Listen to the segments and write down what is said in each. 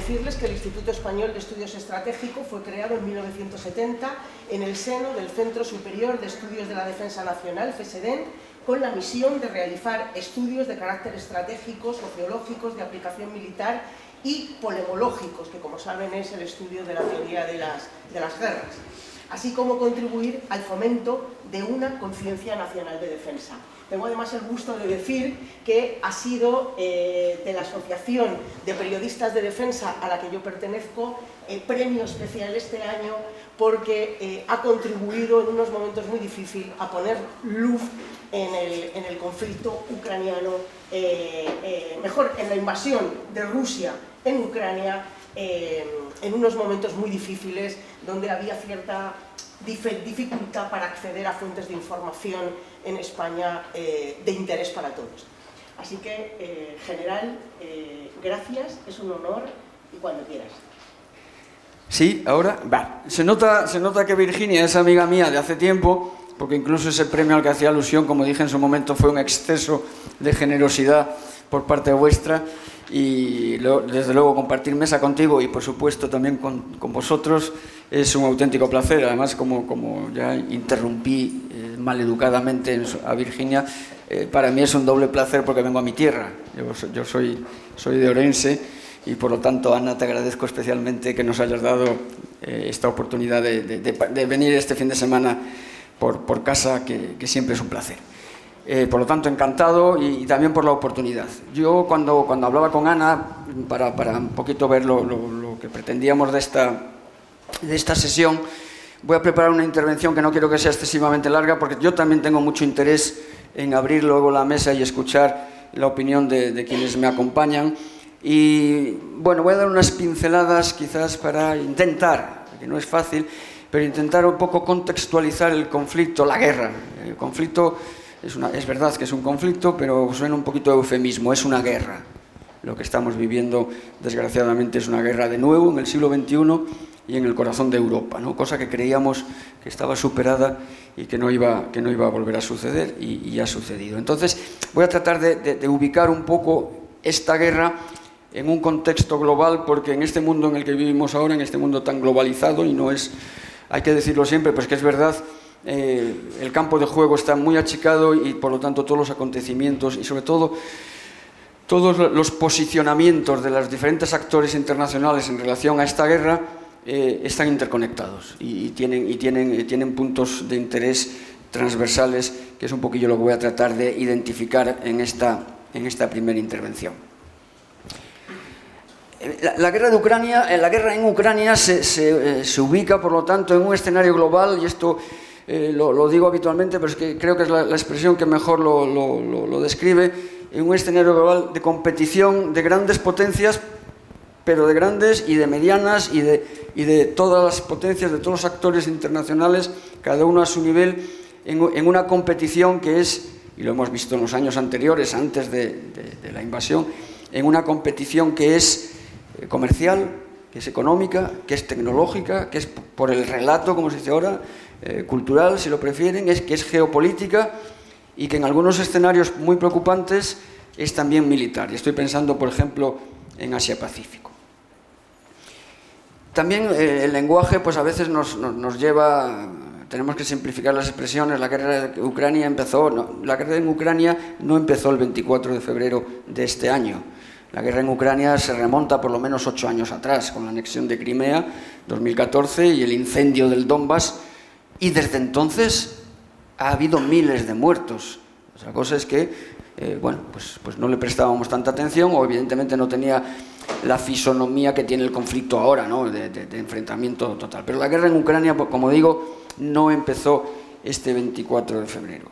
decirles que el Instituto Español de Estudios Estratégicos fue creado en 1970 en el seno del Centro Superior de Estudios de la Defensa Nacional, CESEDEN, con la misión de realizar estudios de carácter estratégico, sociológicos, de aplicación militar y polemológicos, que como saben es el estudio de la teoría de las guerras, así como contribuir al fomento de una conciencia nacional de defensa. Tengo además el gusto de decir que ha sido de la Asociación de Periodistas de Defensa a la que yo pertenezco premio especial este año porque ha contribuido en unos momentos muy difíciles a poner luz en el conflicto ucraniano, mejor, en la invasión de Rusia en Ucrania, en unos momentos muy difíciles donde había cierta dificultad para acceder a fuentes de información en España de interés para todos. Así que, general, gracias, es un honor y cuando quieras. Sí, ahora, va. Se nota que Virginia es amiga mía de hace tiempo, porque incluso ese premio al que hacía alusión, como dije en su momento, fue un exceso de generosidad por parte vuestra. Y desde luego compartir mesa contigo y por supuesto también con vosotros es un auténtico placer. Además, como ya interrumpí maleducadamente a Virginia, para mí es un doble placer porque vengo a mi tierra. Yo soy de Orense y por lo tanto, Ana, te agradezco especialmente que nos hayas dado esta oportunidad de venir este fin de semana por casa, que siempre es un placer. Por lo tanto, encantado y también por la oportunidad. Yo cuando hablaba con Ana, para un poquito ver lo que pretendíamos de esta sesión, voy a preparar una intervención que no quiero que sea excesivamente larga, porque yo también tengo mucho interés en abrir luego la mesa y escuchar la opinión de quienes me acompañan. Y bueno, voy a dar unas pinceladas quizás para intentar, que no es fácil, pero intentar un poco contextualizar el conflicto, la guerra. El conflicto es verdad que es un conflicto, pero suena un poquito de eufemismo, es una guerra. Lo que estamos viviendo, desgraciadamente, es una guerra de nuevo en el siglo XXI y en el corazón de Europa, ¿no? Cosa que creíamos que estaba superada y que no iba a volver a suceder, y ha sucedido. Entonces, voy a tratar de ubicar un poco esta guerra en un contexto global, porque en este mundo en el que vivimos ahora, en este mundo tan globalizado, y no es, hay que decirlo siempre, pues que es verdad, el campo de juego está muy achicado y por lo tanto todos los acontecimientos y sobre todo todos los posicionamientos de los diferentes actores internacionales en relación a esta guerra están interconectados y tienen puntos de interés transversales, que es un poquillo lo que voy a tratar de identificar en esta primera intervención. La guerra en Ucrania se ubica, por lo tanto, en un escenario global, y esto lo digo habitualmente, pero es que creo que es la expresión que mejor lo describe, en un escenario global de competición de grandes potencias, pero de grandes y de medianas y de todas las potencias, de todos los actores internacionales, cada uno a su nivel, en una competición que es, y lo hemos visto en los años anteriores, antes de la invasión, en una competición que es comercial, que es económica, que es tecnológica, que es por el relato, como se dice ahora, cultural, si lo prefieren, que es geopolítica, y que en algunos escenarios muy preocupantes es también militar. Y estoy pensando, por ejemplo, en Asia-Pacífico. También el lenguaje, pues a veces nos lleva, tenemos que simplificar las expresiones. La guerra en Ucrania no empezó el 24 de febrero de este año. La guerra en Ucrania se remonta por lo menos 8 años atrás, con la anexión de Crimea, 2014, y el incendio del Donbass, y desde entonces ha habido miles de muertos. Otra cosa es que, pues no le prestábamos tanta atención, o evidentemente no tenía la fisonomía que tiene el conflicto ahora, ¿no? de enfrentamiento total. Pero la guerra en Ucrania, como digo, no empezó este 24 de febrero.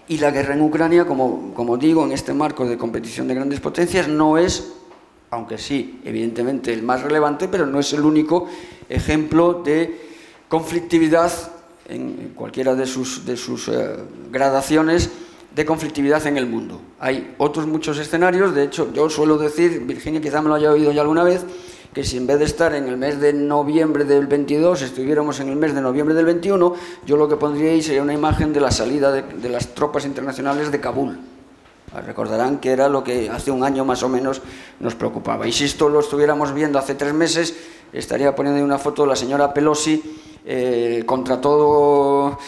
Y la guerra en Ucrania, como digo, en este marco de competición de grandes potencias, no es, aunque sí, evidentemente, el más relevante, pero no es el único ejemplo de conflictividad en cualquiera de sus gradaciones de conflictividad en el mundo. Hay otros muchos escenarios. De hecho, yo suelo decir, Virginia quizá me lo haya oído ya alguna vez, que si en vez de estar en el mes de noviembre del 22 estuviéramos en el mes de noviembre del 21, yo lo que pondría ahí sería una imagen de la salida de las tropas internacionales de Kabul. Recordarán que era lo que hace un año más o menos nos preocupaba. Y si esto lo estuviéramos viendo hace 3 meses, estaría poniendo una foto de la señora Pelosi contra todo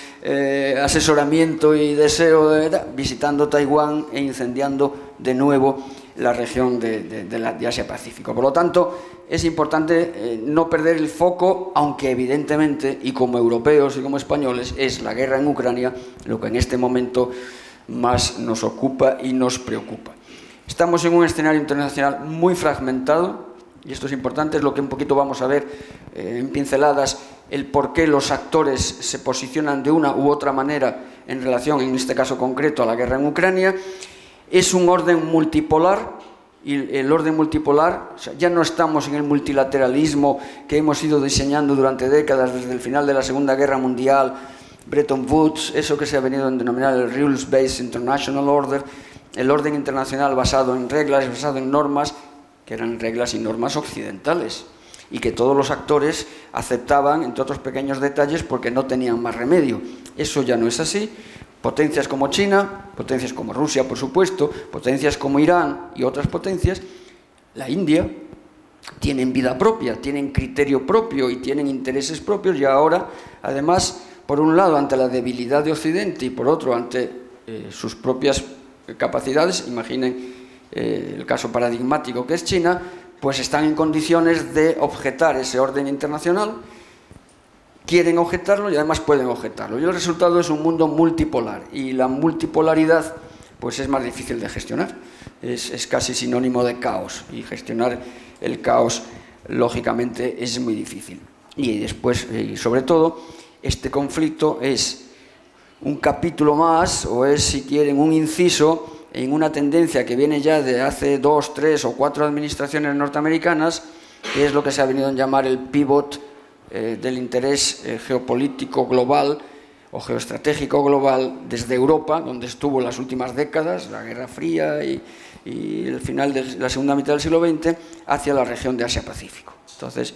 asesoramiento y deseo, visitando Taiwán e incendiando de nuevo la región de Asia-Pacífico. Por lo tanto, es importante no perder el foco, aunque evidentemente, y como europeos y como españoles, es la guerra en Ucrania lo que en este momento más nos ocupa y nos preocupa. Estamos en un escenario internacional muy fragmentado, y esto es importante, es lo que un poquito vamos a ver en pinceladas, el por qué los actores se posicionan de una u otra manera en relación, en este caso concreto, a la guerra en Ucrania. Es un orden multipolar, y el orden multipolar, o sea, ya no estamos en el multilateralismo que hemos ido diseñando durante décadas, desde el final de la Segunda Guerra Mundial, Bretton Woods, eso que se ha venido a denominar el Rules-Based International Order, el orden internacional basado en reglas, basado en normas, que eran reglas y normas occidentales, y que todos los actores aceptaban, entre otros pequeños detalles, porque no tenían más remedio. Eso ya no es así. Potencias como China, potencias como Rusia, por supuesto, potencias como Irán y otras potencias, la India, tienen vida propia, tienen criterio propio y tienen intereses propios, y ahora, además, por un lado, ante la debilidad de Occidente y por otro, ante sus propias capacidades, imaginen el caso paradigmático que es China, pues están en condiciones de objetar ese orden internacional, quieren objetarlo y además pueden objetarlo. Y el resultado es un mundo multipolar, y la multipolaridad pues es más difícil de gestionar, es casi sinónimo de caos, y gestionar el caos lógicamente es muy difícil. Y después, y sobre todo, este conflicto es un capítulo más, o es, si quieren, un inciso en una tendencia que viene ya de hace 2, 3 o 4 administraciones norteamericanas, que es lo que se ha venido a llamar el pivot del interés geopolítico global o geoestratégico global desde Europa, donde estuvo en las últimas décadas, la Guerra Fría y el final de la segunda mitad del siglo XX, hacia la región de Asia-Pacífico. Entonces,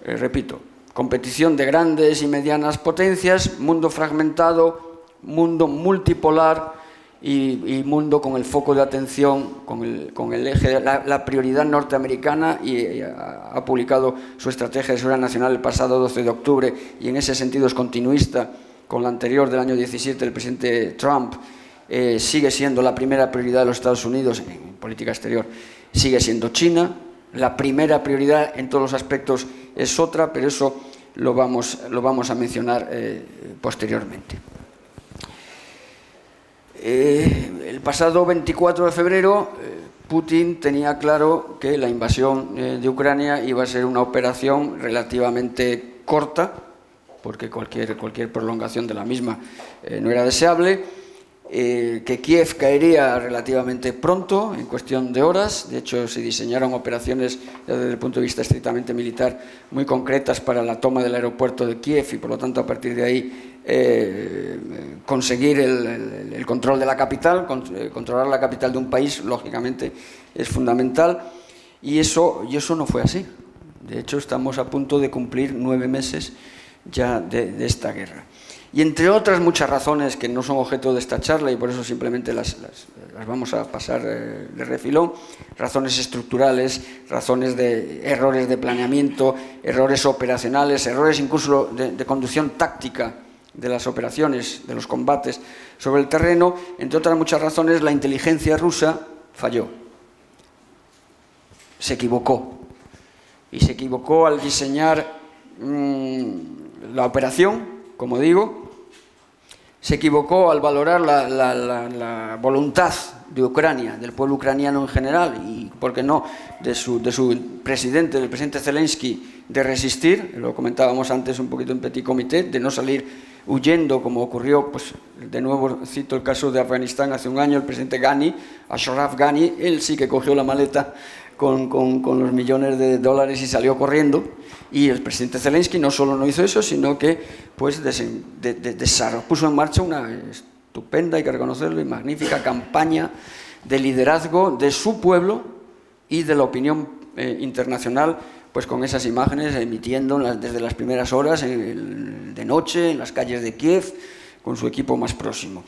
repito, competición de grandes y medianas potencias, mundo fragmentado, mundo multipolar y mundo con el foco de atención, con el eje, la prioridad norteamericana, y ha publicado su estrategia de seguridad nacional el pasado 12 de octubre, y en ese sentido es continuista con la anterior del año 17 del presidente Trump. Sigue siendo la primera prioridad de los Estados Unidos en política exterior, sigue siendo China. La primera prioridad en todos los aspectos es otra, pero eso lo vamos a mencionar posteriormente. El pasado 24 de febrero, Putin tenía claro que la invasión de Ucrania iba a ser una operación relativamente corta, porque cualquier prolongación de la misma no era deseable, que Kiev caería relativamente pronto, en cuestión de horas. De hecho, se diseñaron operaciones desde el punto de vista estrictamente militar muy concretas para la toma del aeropuerto de Kiev, y por lo tanto a partir de ahí conseguir el control de la capital. Controlar la capital de un país, lógicamente, es fundamental, y eso no fue así. De hecho, estamos a punto de cumplir 9 meses ya de esta guerra. Y entre otras muchas razones que no son objeto de esta charla, y por eso simplemente las vamos a pasar de refilón, razones estructurales, razones de errores de planeamiento, errores operacionales, errores incluso de conducción táctica de las operaciones, de los combates sobre el terreno. Entre otras muchas razones, la inteligencia rusa falló, se equivocó, y se equivocó al diseñar la operación, como digo. Se equivocó al valorar la voluntad de Ucrania, del pueblo ucraniano en general, y, ¿por qué no?, de su presidente, del presidente Zelensky, de resistir. Lo comentábamos antes un poquito en petit comité, de no salir huyendo, como ocurrió, pues de nuevo cito el caso de Afganistán hace un año, el presidente Ghani, Ashraf Ghani, él sí que cogió la maleta con los millones de dólares y salió corriendo. Y el presidente Zelensky no solo no hizo eso, sino que pues puso en marcha una estupenda, hay que reconocerlo, y magnífica campaña de liderazgo de su pueblo y de la opinión internacional, pues con esas imágenes emitiendo desde las primeras horas de noche en las calles de Kiev con su equipo más próximo.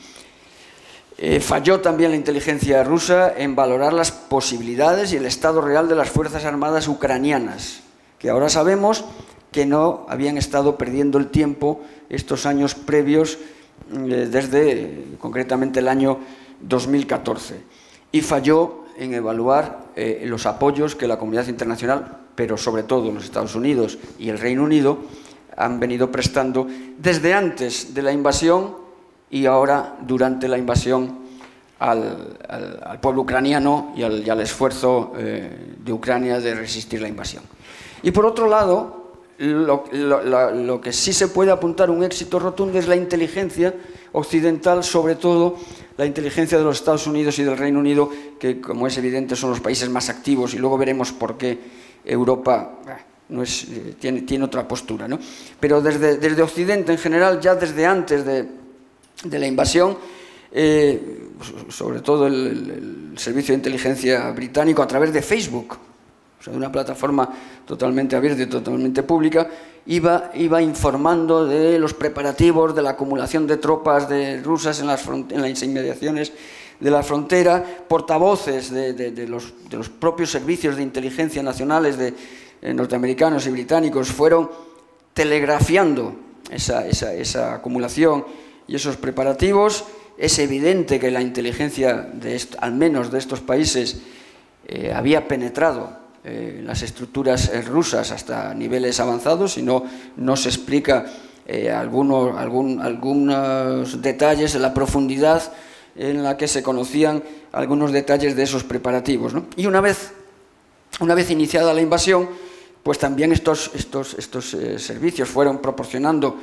Falló también la inteligencia rusa en valorar las posibilidades y el estado real de las Fuerzas Armadas ucranianas, que ahora sabemos que no habían estado perdiendo el tiempo estos años previos, desde concretamente el año 2014. Y falló en evaluar los apoyos que la comunidad internacional, pero sobre todo los Estados Unidos y el Reino Unido, han venido prestando desde antes de la invasión y ahora durante la invasión al pueblo ucraniano y al esfuerzo de Ucrania de resistir la invasión. Y por otro lado, lo que sí se puede apuntar un éxito rotundo es la inteligencia occidental, sobre todo la inteligencia de los Estados Unidos y del Reino Unido, que, como es evidente, son los países más activos, y luego veremos por qué Europa tiene otra postura, ¿no? Pero desde Occidente en general, ya desde antes de la invasión, sobre todo el servicio de inteligencia británico, a través de Facebook, o sea, de una plataforma totalmente abierta y totalmente pública, iba informando de los preparativos de la acumulación de tropas rusas en las inmediaciones de la frontera. Portavoces de los propios servicios de inteligencia nacionales norteamericanos y británicos fueron telegrafiando esa acumulación y esos preparativos. Es evidente que la inteligencia, al menos de estos países, había penetrado las estructuras rusas hasta niveles avanzados, y no se explica algunos detalles de la profundidad en la que se conocían algunos detalles de esos preparativos, ¿no? Y una vez iniciada la invasión, pues también estos servicios fueron proporcionando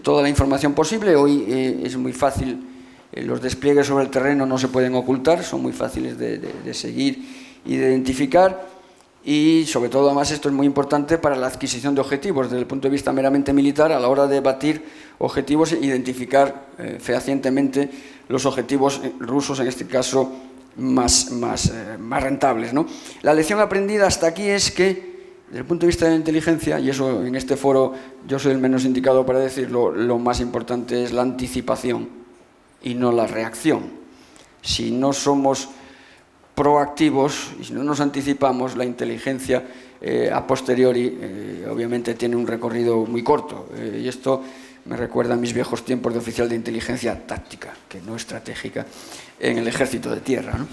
toda la información posible. Hoy es muy fácil, los despliegues sobre el terreno no se pueden ocultar, son muy fáciles de seguir y de identificar. Y sobre todo, además, esto es muy importante para la adquisición de objetivos desde el punto de vista meramente militar, a la hora de batir objetivos e identificar fehacientemente los objetivos rusos, en este caso más rentables, ¿no? La lección aprendida hasta aquí es que, desde el punto de vista de la inteligencia, y eso en este foro yo soy el menos indicado para decirlo, lo más importante es la anticipación y no la reacción. Si no somos proactivos y si no nos anticipamos, la inteligencia a posteriori obviamente tiene un recorrido muy corto, y esto me recuerda a mis viejos tiempos de oficial de inteligencia táctica, que no estratégica, en el ejército de tierra, ¿no?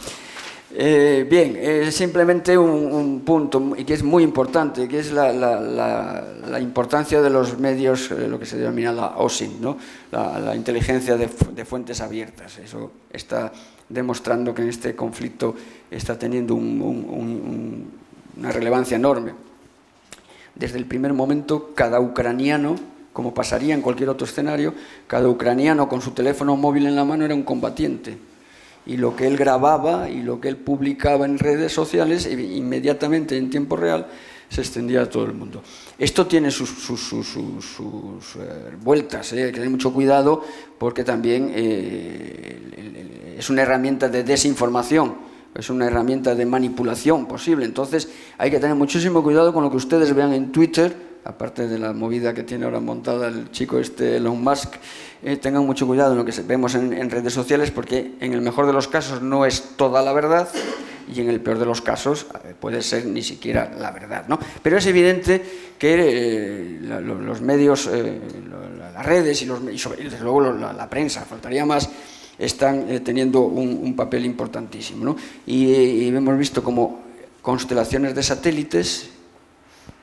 Bien, simplemente un punto y que es muy importante, que es la importancia de los medios, lo que se denomina la OSINT, ¿no? La inteligencia de fuentes abiertas. Eso está demostrando que en este conflicto está teniendo una relevancia enorme. Desde el primer momento, cada ucraniano, como pasaría en cualquier otro escenario, cada ucraniano con su teléfono móvil en la mano era un combatiente. Y lo que él grababa y lo que él publicaba en redes sociales, inmediatamente en tiempo real, se extendía a todo el mundo. Esto tiene sus vueltas, hay que tener mucho cuidado, porque también es una herramienta de desinformación, es una herramienta de manipulación posible. Entonces hay que tener muchísimo cuidado con lo que ustedes vean en Twitter, aparte de la movida que tiene ahora montada el chico Elon Musk. Tengan mucho cuidado en lo que vemos en redes sociales, porque en el mejor de los casos no es toda la verdad, y en el peor de los casos puede ser ni siquiera la verdad, ¿no? Pero es evidente que los medios, las redes y desde luego la prensa, faltaría más, están teniendo un papel importantísimo, ¿no? Y hemos visto como constelaciones de satélites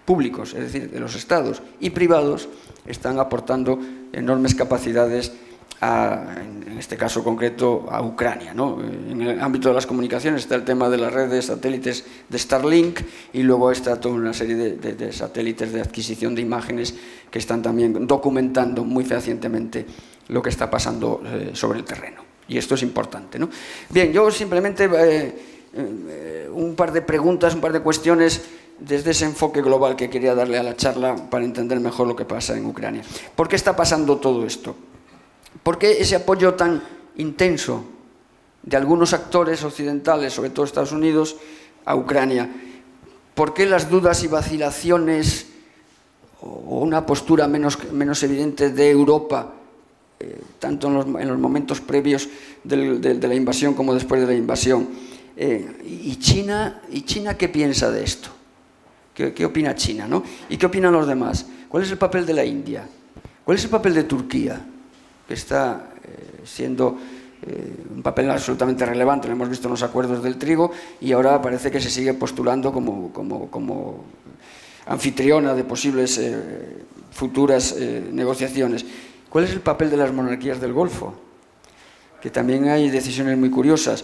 públicos, es decir, de los estados y privados, están aportando enormes capacidades en este caso concreto a Ucrania, ¿no? En el ámbito de las comunicaciones está el tema de las redes satélites de Starlink, y luego está toda una serie de satélites de adquisición de imágenes que están también documentando muy fehacientemente lo que está pasando sobre el terreno. Y esto es importante, ¿no? Bien, yo simplemente un par de preguntas, un par de cuestiones desde ese enfoque global que quería darle a la charla para entender mejor lo que pasa en Ucrania. ¿Por qué está pasando todo esto? ¿Por qué ese apoyo tan intenso de algunos actores occidentales, sobre todo Estados Unidos, a Ucrania? ¿Por qué las dudas y vacilaciones o una postura menos evidente de Europa tanto en los momentos previos de la invasión como después de la invasión. ¿Y China qué piensa de esto? ¿Qué opina China, ¿no? ¿Y qué opinan los demás? ¿Cuál es el papel de la India? ¿Cuál es el papel de Turquía? Que está siendo un papel absolutamente relevante, lo hemos visto en los acuerdos del trigo, y ahora parece que se sigue postulando como anfitriona de posibles futuras negociaciones. ¿Cuál es el papel de las monarquías del Golfo? Que también hay decisiones muy curiosas.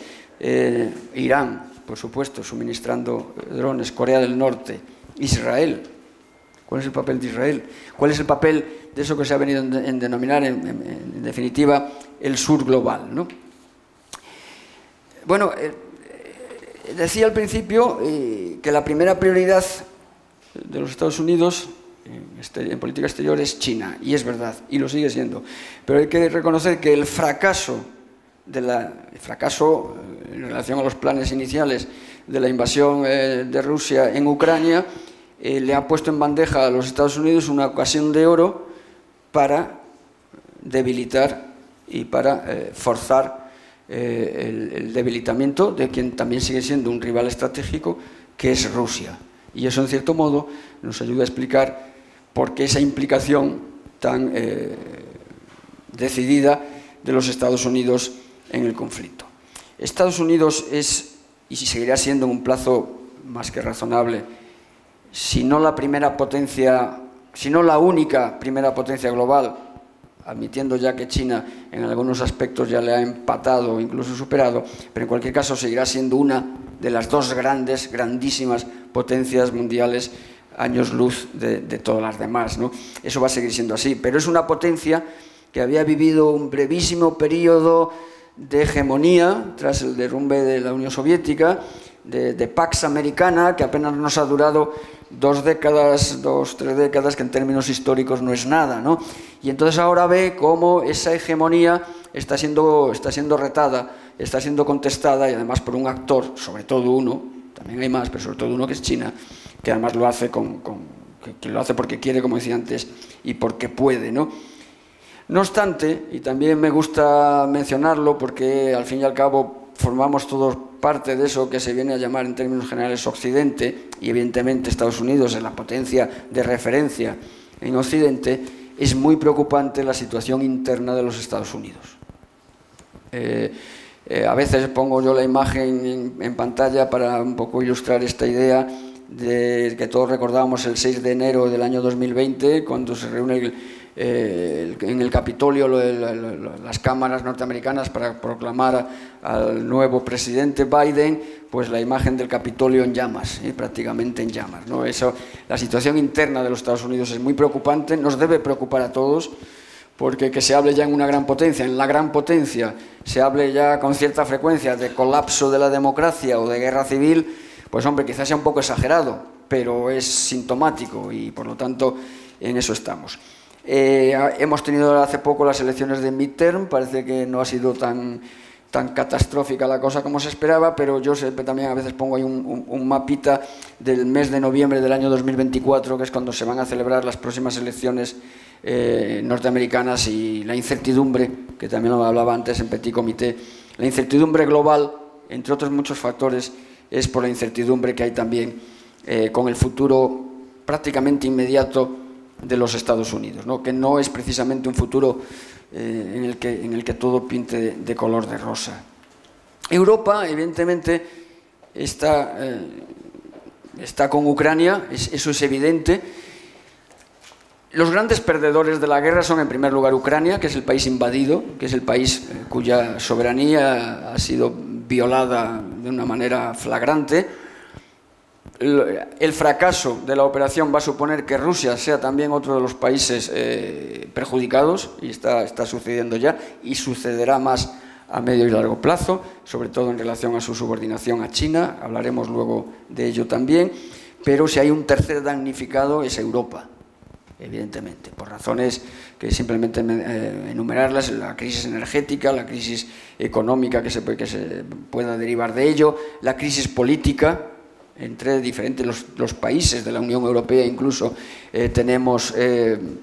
Irán, por supuesto, suministrando drones, Corea del Norte, Israel. ¿Cuál es el papel de Israel? ¿Cuál es el papel de eso que se ha venido en denominar, en definitiva, el sur global, ¿no? Bueno, decía al principio que la primera prioridad de los Estados Unidos en política exterior es China, y es verdad, y lo sigue siendo. Pero hay que reconocer que el fracaso en relación a los planes iniciales de la invasión de Rusia en Ucrania le ha puesto en bandeja a los Estados Unidos una ocasión de oro para debilitar y para forzar el debilitamiento de quien también sigue siendo un rival estratégico, que es Rusia. Y eso, en cierto modo, nos ayuda a explicar por qué esa implicación tan decidida de los Estados Unidos en el conflicto. Estados Unidos es, y seguirá siendo en un plazo más que razonable, si no la primera potencia, si no la única primera potencia global, admitiendo ya que China en algunos aspectos ya le ha empatado o incluso superado, pero en cualquier caso seguirá siendo una de las dos grandísimas potencias mundiales, años luz de todas las demás, ¿no? Eso va a seguir siendo así, pero es una potencia que había vivido un brevísimo periodo de hegemonía tras el derrumbe de la Unión Soviética, de Pax Americana, que apenas nos ha durado 2 décadas, 3 décadas, que en términos históricos no es nada, ¿no? Y entonces ahora ve cómo esa hegemonía está siendo retada, está siendo contestada, y además por un actor, sobre todo uno, también hay más, pero sobre todo uno, que es China, que además lo hace que lo hace porque quiere, como decía antes, y porque puede, ¿no? No obstante, y también me gusta mencionarlo porque al fin y al cabo formamos todos parte de eso que se viene a llamar en términos generales Occidente, y evidentemente Estados Unidos es la potencia de referencia en Occidente, es muy preocupante la situación interna de los Estados Unidos. A veces pongo yo la imagen en pantalla para un poco ilustrar esta idea de que todos recordábamos el 6 de enero del año 2020, cuando se reúne en el Capitolio las cámaras norteamericanas para proclamar al nuevo presidente Biden, pues la imagen del Capitolio en llamas, prácticamente en llamas, ¿no? Eso, la situación interna de los Estados Unidos es muy preocupante, nos debe preocupar a todos, porque que se hable ya en una gran potencia, en la gran potencia, se hable ya con cierta frecuencia de colapso de la democracia o de guerra civil, pues hombre, quizás sea un poco exagerado, pero es sintomático y por lo tanto en eso estamos. Hemos tenido hace poco las elecciones de midterm, parece que no ha sido tan catastrófica la cosa como se esperaba, pero yo también a veces pongo ahí un mapita del mes de noviembre del año 2024, que es cuando se van a celebrar las próximas elecciones norteamericanas, y la incertidumbre, que también lo hablaba antes en Petit Comité, la incertidumbre global, entre otros muchos factores, es por la incertidumbre que hay también con el futuro prácticamente inmediato de los Estados Unidos, ¿no? Que no es precisamente un futuro en el que todo pinte de color de rosa. Europa, evidentemente, está con Ucrania, eso es evidente. Los grandes perdedores de la guerra son, en primer lugar, Ucrania, que es el país invadido, que es el país cuya soberanía ha sido violada de una manera flagrante. El fracaso de la operación va a suponer que Rusia sea también otro de los países perjudicados, y está sucediendo ya, y sucederá más a medio y largo plazo, sobre todo en relación a su subordinación a China, hablaremos luego de ello también, pero si hay un tercer damnificado es Europa, evidentemente, por razones que simplemente enumerarlas: la crisis energética, la crisis económica que se pueda derivar de ello, la crisis política entre diferentes los países de la Unión Europea. Incluso tenemos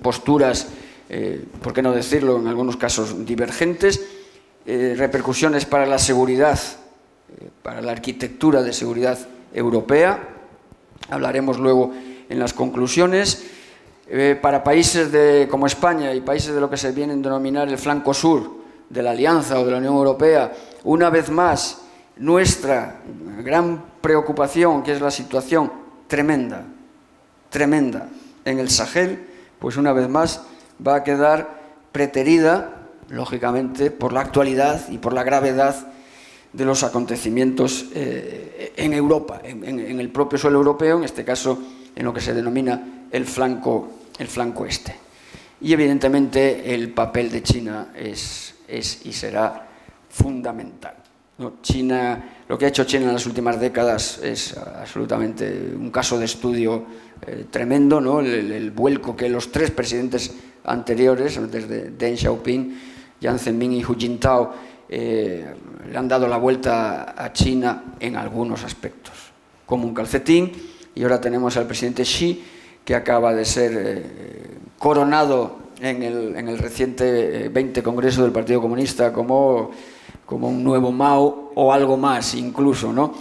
posturas por qué no decirlo, en algunos casos divergentes, repercusiones para la seguridad, para la arquitectura de seguridad europea. Hablaremos luego en las conclusiones. Para países como España y países de lo que se viene a denominar el flanco sur de la Alianza o de la Unión Europea, una vez más, nuestra gran preocupación, que es la situación tremenda en el Sahel, pues una vez más va a quedar preterida, lógicamente, por la actualidad y por la gravedad de los acontecimientos en Europa, en el propio suelo europeo, en este caso en lo que se denomina el flanco este. Y evidentemente el papel de China es y será fundamental, ¿no? Lo que ha hecho China en las últimas décadas es absolutamente un caso de estudio tremendo, ¿no? El vuelco que los tres presidentes anteriores, desde Deng Xiaoping, Jiang Zemin y Hu Jintao, le han dado la vuelta a China en algunos aspectos, como un calcetín. Y ahora tenemos al presidente Xi, que acaba de ser coronado en el reciente 20 Congreso del Partido Comunista como un nuevo Mao o algo más incluso, ¿no?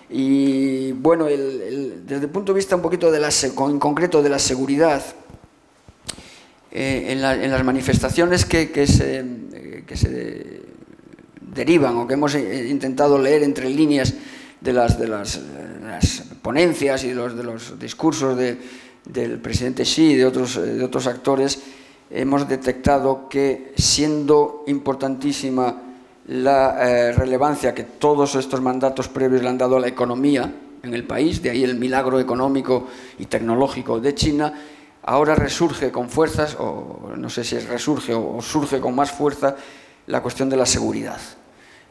Y bueno, desde el punto de vista un poquito en concreto de la seguridad, en las manifestaciones que se derivan o que hemos intentado leer entre líneas de las ponencias y de los discursos del presidente Xi y de otros actores, hemos detectado que, siendo importantísima la relevancia que todos estos mandatos previos le han dado a la economía en el país, de ahí el milagro económico y tecnológico de China, ahora resurge con fuerzas, o no sé si resurge o surge con más fuerza, la cuestión de la seguridad.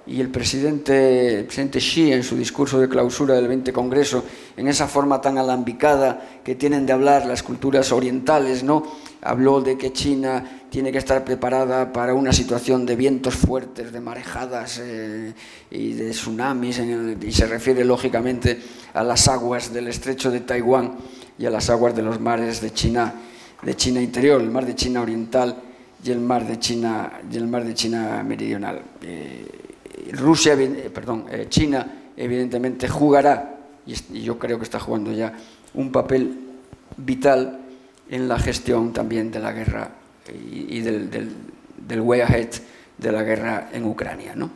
Y el presidente Xi, en su discurso de clausura del 20 Congreso, en esa forma tan alambicada que tienen de hablar las culturas orientales, ¿no?, habló de que China tiene que estar preparada para una situación de vientos fuertes, de marejadas y de tsunamis, y se refiere lógicamente a las aguas del estrecho de Taiwán y a las aguas de los mares de China interior, el mar de China oriental y el mar de China meridional. China evidentemente jugará, y yo creo que está jugando ya, un papel vital en la gestión también de la guerra y del way ahead de la guerra en Ucrania, ¿no?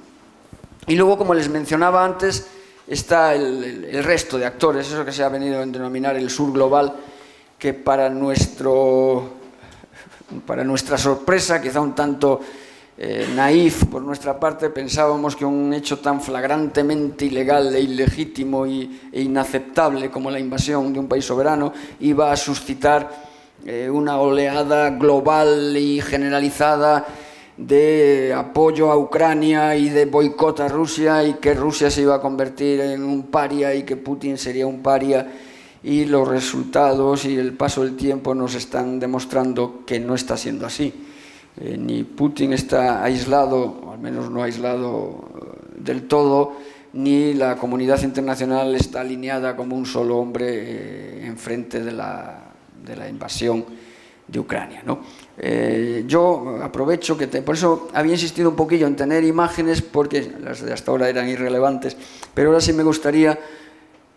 Y luego, como les mencionaba antes, está el resto de actores, eso que se ha venido a denominar el sur global, que para nuestra sorpresa, quizá un tanto naif por nuestra parte, pensábamos que un hecho tan flagrantemente ilegal e ilegítimo e inaceptable como la invasión de un país soberano iba a suscitar una oleada global y generalizada de apoyo a Ucrania y de boicot a Rusia, y que Rusia se iba a convertir en un paria y que Putin sería un paria. Y los resultados y el paso del tiempo nos están demostrando que no está siendo así. Ni Putin está aislado, o al menos no aislado del todo, ni la comunidad internacional está alineada como un solo hombre enfrente de la invasión de Ucrania, ¿no? Yo aprovecho por eso había insistido un poquillo en tener imágenes, porque las de hasta ahora eran irrelevantes, pero ahora sí me gustaría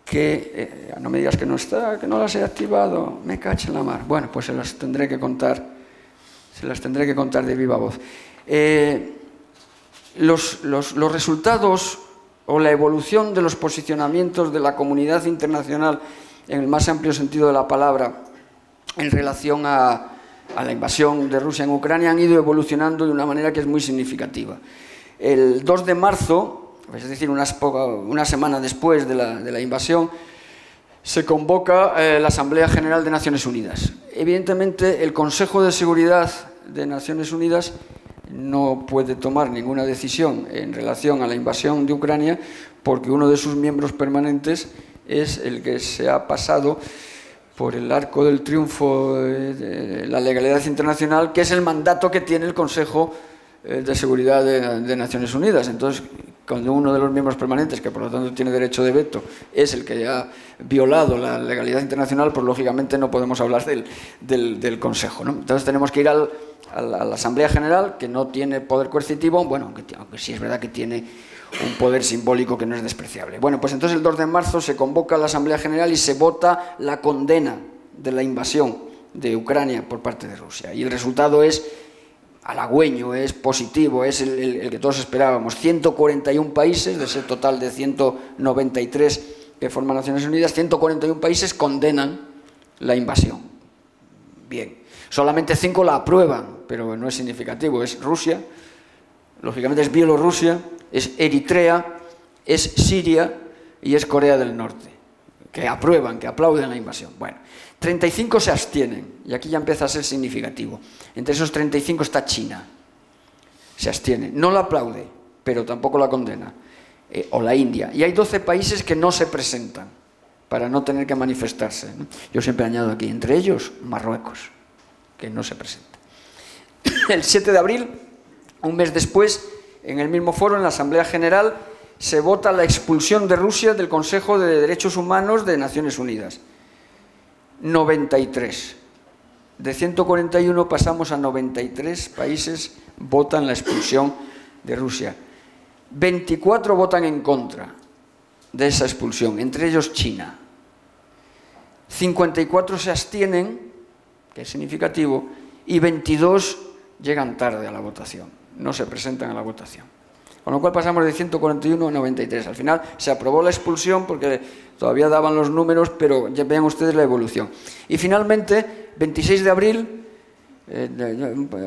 que no me digas que no está, que no las he activado, me cacho en la mar. Bueno, pues se las tendré que contar de viva voz. Los resultados o la evolución de los posicionamientos de la comunidad internacional en el más amplio sentido de la palabra en relación a la invasión de Rusia en Ucrania han ido evolucionando de una manera que es muy significativa. El 2 de marzo, es decir, una semana después de la invasión, se convoca la Asamblea General de Naciones Unidas. Evidentemente, el Consejo de Seguridad de Naciones Unidas no puede tomar ninguna decisión en relación a la invasión de Ucrania, porque uno de sus miembros permanentes es el que se ha pasado por el arco del triunfo de la legalidad internacional, que es el mandato que tiene el Consejo de Seguridad de Naciones Unidas. Entonces, cuando uno de los miembros permanentes, que por lo tanto tiene derecho de veto, es el que ha violado la legalidad internacional, pues lógicamente no podemos hablar del Consejo, ¿no? Entonces tenemos que ir a la Asamblea General, que no tiene poder coercitivo, bueno, aunque sí es verdad que tiene un poder simbólico que no es despreciable. Bueno, pues entonces el 2 de marzo se convoca a la Asamblea General y se vota la condena de la invasión de Ucrania por parte de Rusia. Y el resultado es halagüeño, es positivo, es el que todos esperábamos. 141 países, de ese total de 193 que forman Naciones Unidas, 141 países condenan la invasión. Bien, solamente 5 la aprueban, pero no es significativo. Es Rusia, lógicamente es Bielorrusia, es Eritrea, es Siria y es Corea del Norte, que aprueban, que aplauden la invasión. Bueno, 35 se abstienen, y aquí ya empieza a ser significativo. Entre esos 35 está China, se abstiene, no la aplaude, pero tampoco la condena, o la India. Y hay 12 países que no se presentan, para no tener que manifestarse, ¿no? Yo siempre añado aquí, entre ellos, Marruecos, que no se presenta. El 7 de abril, un mes después, en el mismo foro, en la Asamblea General, se vota la expulsión de Rusia del Consejo de Derechos Humanos de Naciones Unidas. 93. De 141 pasamos a 93 países votan la expulsión de Rusia. 24 votan en contra de esa expulsión, entre ellos China. 54 se abstienen, que es significativo, y 22 llegan tarde a la votación, no se presentan a la votación. Con lo cual pasamos de 141 a 93. Al final se aprobó la expulsión porque todavía daban los números, pero ya vean ustedes la evolución. Y finalmente, 26 de abril,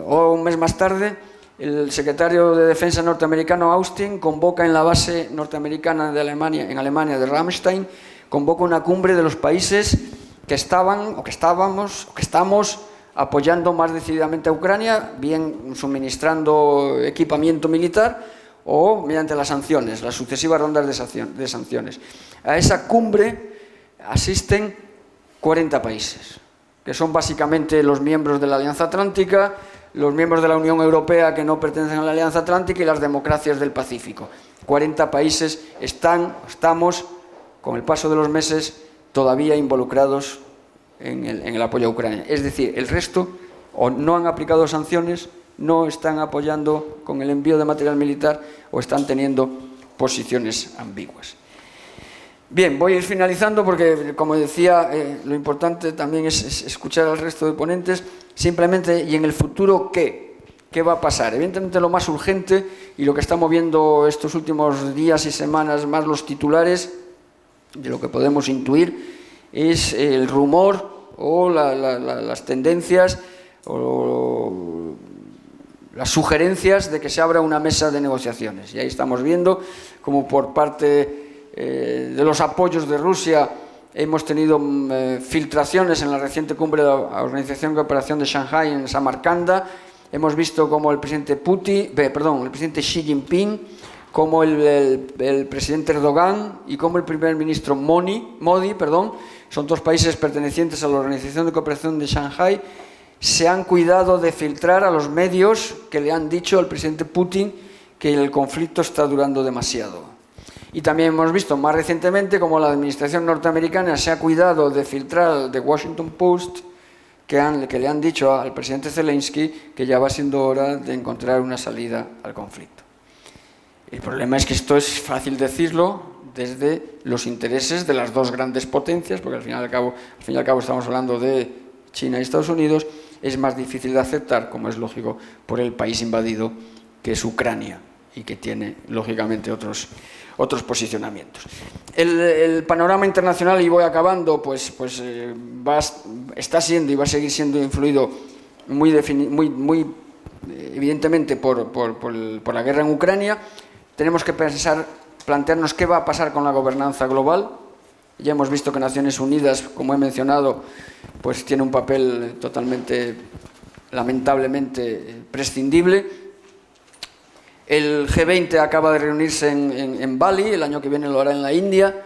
o un mes más tarde, el secretario de Defensa norteamericano Austin convoca en la base norteamericana de Alemania, en Alemania, de Ramstein, convoca una cumbre de los países que estaban, o que estábamos, o que estamos apoyando más decididamente a Ucrania, bien suministrando equipamiento militar, o mediante las sanciones, las sucesivas rondas de sanciones. A esa cumbre asisten 40 países, que son básicamente los miembros de la Alianza Atlántica, los miembros de la Unión Europea que no pertenecen a la Alianza Atlántica y las democracias del Pacífico. 40 países estamos, con el paso de los meses, todavía involucrados en el apoyo a Ucrania. Es decir, el resto o no han aplicado sanciones, no están apoyando con el envío de material militar o están teniendo posiciones ambiguas. Bien, voy a ir finalizando porque, como decía, lo importante también es escuchar al resto de ponentes. Simplemente, ¿y en el futuro qué? ¿Qué va a pasar? Evidentemente lo más urgente y lo que estamos viendo estos últimos días y semanas, más los titulares, de lo que podemos intuir, es el rumor o las tendencias o las sugerencias de que se abra una mesa de negociaciones. Y ahí estamos viendo como por parte de los apoyos de Rusia hemos tenido filtraciones en la reciente cumbre de la Organización de Cooperación de Shanghái en Samarcanda. Hemos visto como el presidente Xi Jinping, como el presidente Erdogan y como el primer ministro Modi, son dos países pertenecientes a la Organización de Cooperación de Shanghái, se han cuidado de filtrar a los medios que le han dicho al presidente Putin que el conflicto está durando demasiado. Y también hemos visto más recientemente como la administración norteamericana se ha cuidado de filtrar al The Washington Post que le han dicho al presidente Zelensky que ya va siendo hora de encontrar una salida al conflicto. El problema es que esto es fácil decirlo desde los intereses de las dos grandes potencias, porque al fin y al cabo estamos hablando de China y Estados Unidos. Es más difícil de aceptar, como es lógico, por el país invadido que es Ucrania y que tiene, lógicamente, otros posicionamientos. El panorama internacional, y voy acabando, está siendo y va a seguir siendo influido muy evidentemente por la guerra en Ucrania. Tenemos que plantearnos qué va a pasar con la gobernanza global. Ya hemos visto que Naciones Unidas, como he mencionado, pues tiene un papel totalmente, lamentablemente, prescindible. El G20 acaba de reunirse en Bali, el año que viene lo hará en la India.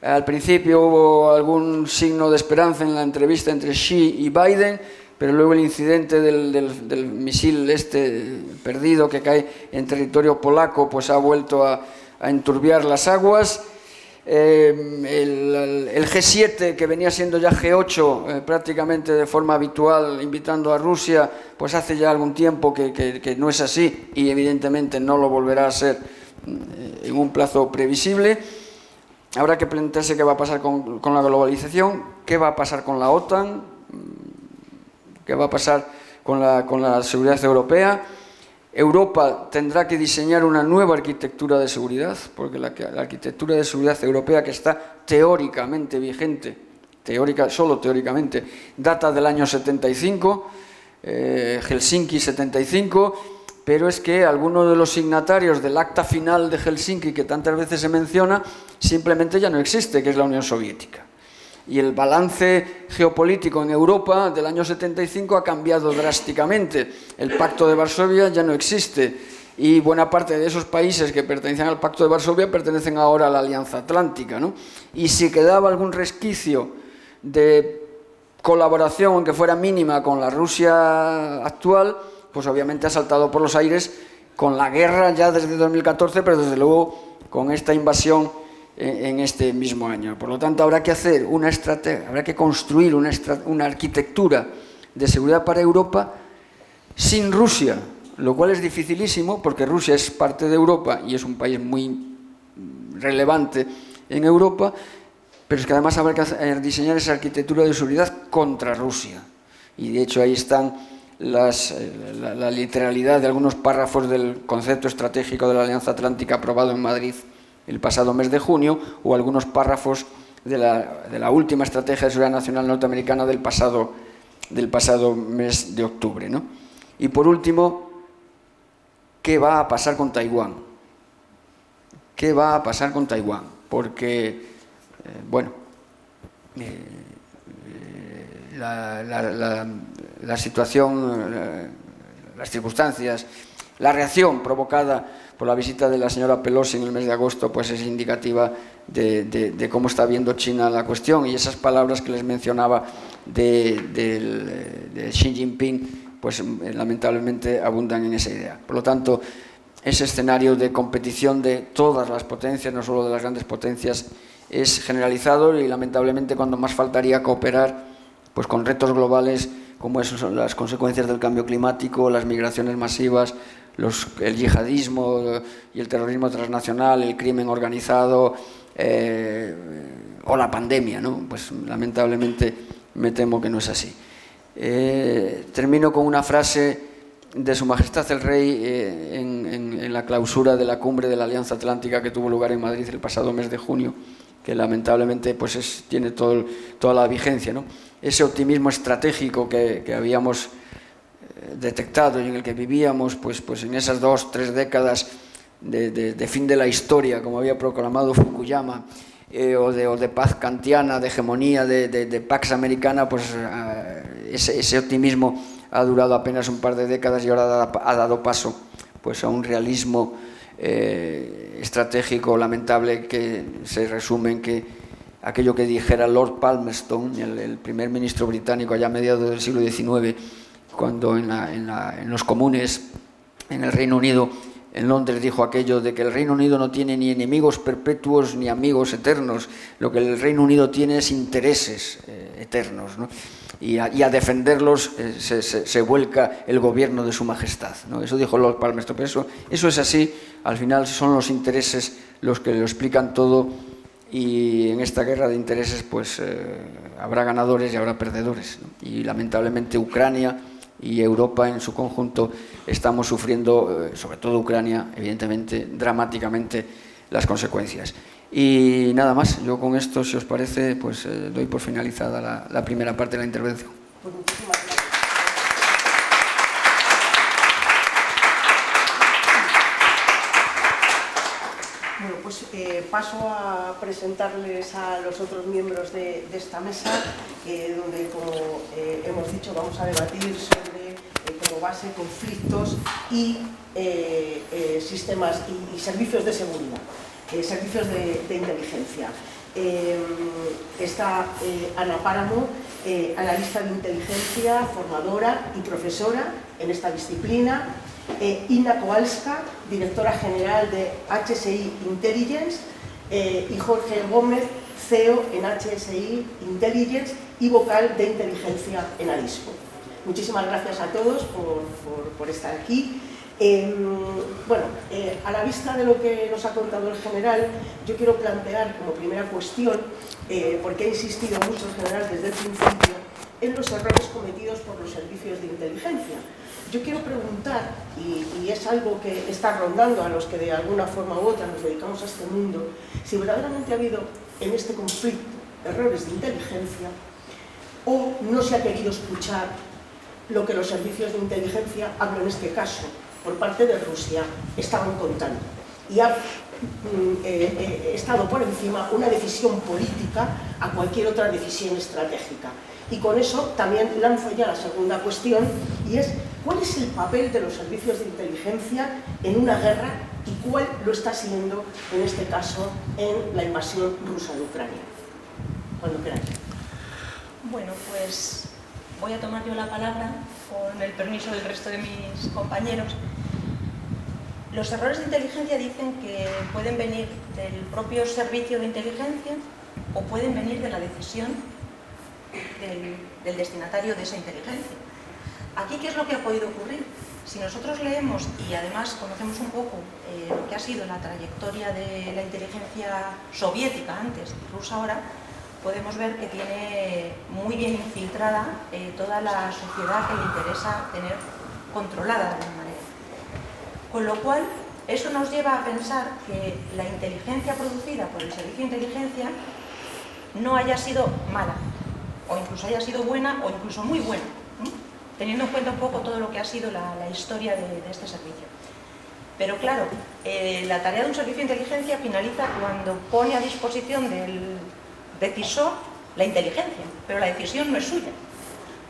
Al principio hubo algún signo de esperanza en la entrevista entre Xi y Biden, pero luego el incidente del misil perdido que cae en territorio polaco pues ha vuelto a a enturbiar las aguas. El G7, que venía siendo ya G8 prácticamente de forma habitual, invitando a Rusia, pues hace ya algún tiempo que no es así y evidentemente no lo volverá a ser en un plazo previsible. Habrá que plantearse qué va a pasar con la globalización, qué va a pasar con la OTAN, qué va a pasar con la seguridad europea. Europa tendrá que diseñar una nueva arquitectura de seguridad, porque la arquitectura de seguridad europea, que está teóricamente vigente, solo teóricamente, data del año 75, Helsinki 75, pero es que algunos de los signatarios del acta final de Helsinki, que tantas veces se menciona, simplemente ya no existe, que es la Unión Soviética. Y el balance geopolítico en Europa del año 75 ha cambiado drásticamente. El Pacto de Varsovia ya no existe y buena parte de esos países que pertenecían al Pacto de Varsovia pertenecen ahora a la Alianza Atlántica, ¿no? Y si quedaba algún resquicio de colaboración, aunque fuera mínima, con la Rusia actual, pues obviamente ha saltado por los aires con la guerra ya desde 2014, pero desde luego con esta invasión en este mismo año. Por lo tanto, habrá que hacer una estrategia, habrá que construir una arquitectura de seguridad para Europa sin Rusia, lo cual es dificilísimo porque Rusia es parte de Europa y es un país muy relevante en Europa, pero es que además habrá que diseñar esa arquitectura de seguridad contra Rusia. Y de hecho ahí están la literalidad de algunos párrafos del concepto estratégico de la Alianza Atlántica aprobado en Madrid el pasado mes de junio, o algunos párrafos de la última Estrategia de Seguridad Nacional norteamericana del pasado mes de octubre, ¿no? Y por último, ¿qué va a pasar con Taiwán? ¿Qué va a pasar con Taiwán? Porque, la situación, las circunstancias, la reacción provocada por la visita de la señora Pelosi en el mes de agosto, pues es indicativa de cómo está viendo China la cuestión, y esas palabras que les mencionaba de Xi Jinping, pues lamentablemente abundan en esa idea. Por lo tanto, ese escenario de competición de todas las potencias, no solo de las grandes potencias, es generalizado y lamentablemente cuando más faltaría cooperar pues con retos globales como son las consecuencias del cambio climático, las migraciones masivas, el yihadismo y el terrorismo transnacional, el crimen organizado o la pandemia, ¿no? Pues lamentablemente me temo que no es así. Termino con una frase de Su Majestad el Rey en la clausura de la cumbre de la Alianza Atlántica que tuvo lugar en Madrid el pasado mes de junio, que lamentablemente pues tiene toda la vigencia, ¿no? Ese optimismo estratégico que habíamos detectado y en el que vivíamos pues en esas 2-3 décadas de fin de la historia, como había proclamado Fukuyama, o de paz kantiana, de hegemonía, de Pax Americana, pues ese optimismo ha durado apenas un par de décadas y ahora ha dado paso pues a un realismo estratégico lamentable que se resume en que aquello que dijera Lord Palmerston, el primer ministro británico allá a mediados del siglo XIX, cuando en los comunes en el Reino Unido, en Londres, dijo aquello de que el Reino Unido no tiene ni enemigos perpetuos ni amigos eternos, lo que el Reino Unido tiene es intereses eternos, ¿no? Y a defenderlos se vuelca el gobierno de Su Majestad, ¿no? Eso dijo Lord Palmerston, pero eso es así, al final son los intereses los que lo explican todo, y en esta guerra de intereses pues habrá ganadores y habrá perdedores, ¿no? Y lamentablemente Ucrania y Europa en su conjunto estamos sufriendo, sobre todo Ucrania, evidentemente, dramáticamente las consecuencias. Y nada más, yo con esto, si os parece, pues doy por finalizada la primera parte de la intervención. Pues muchísimas gracias. Bueno, pues paso a presentarles a los otros miembros de esta mesa, donde, como hemos dicho, vamos a debatir sobre, como base, conflictos y sistemas y servicios de seguridad, servicios de inteligencia. Está Ana Páramo, analista de inteligencia, formadora y profesora en esta disciplina. Ina Kowalska, directora general de HSI Intelligence, y Jorge Gómez, CEO en HSI Intelligence y vocal de inteligencia en Arisco. Muchísimas gracias a todos por estar aquí. A la vista de lo que nos ha contado el general, yo quiero plantear como primera cuestión, porque ha insistido mucho el general desde el principio, en los errores cometidos por los servicios de inteligencia. Yo quiero preguntar, y es algo que está rondando a los que de alguna forma u otra nos dedicamos a este mundo, si verdaderamente ha habido en este conflicto errores de inteligencia o no se ha querido escuchar lo que los servicios de inteligencia, hablo en este caso, por parte de Rusia, estaban contando. Y ha estado por encima una decisión política a cualquier otra decisión estratégica. Y con eso también lanzo ya la segunda cuestión, y es ¿cuál es el papel de los servicios de inteligencia en una guerra y cuál lo está siendo, en este caso, en la invasión rusa de Ucrania? Cuando queráis. Bueno, pues voy a tomar yo la palabra con el permiso del resto de mis compañeros. Los errores de inteligencia dicen que pueden venir del propio servicio de inteligencia o pueden venir de la decisión del destinatario de esa inteligencia. Aquí, ¿qué es lo que ha podido ocurrir? Si nosotros leemos y además conocemos un poco lo que ha sido la trayectoria de la inteligencia soviética antes y rusa ahora, podemos ver que tiene muy bien infiltrada toda la sociedad que le interesa tener controlada de alguna manera. Con lo cual, eso nos lleva a pensar que la inteligencia producida por el servicio de inteligencia no haya sido mala, o incluso haya sido buena, o incluso muy buena, teniendo en cuenta un poco todo lo que ha sido la historia de este servicio. Pero claro, la tarea de un servicio de inteligencia finaliza cuando pone a disposición del decisor la inteligencia, pero la decisión no es suya.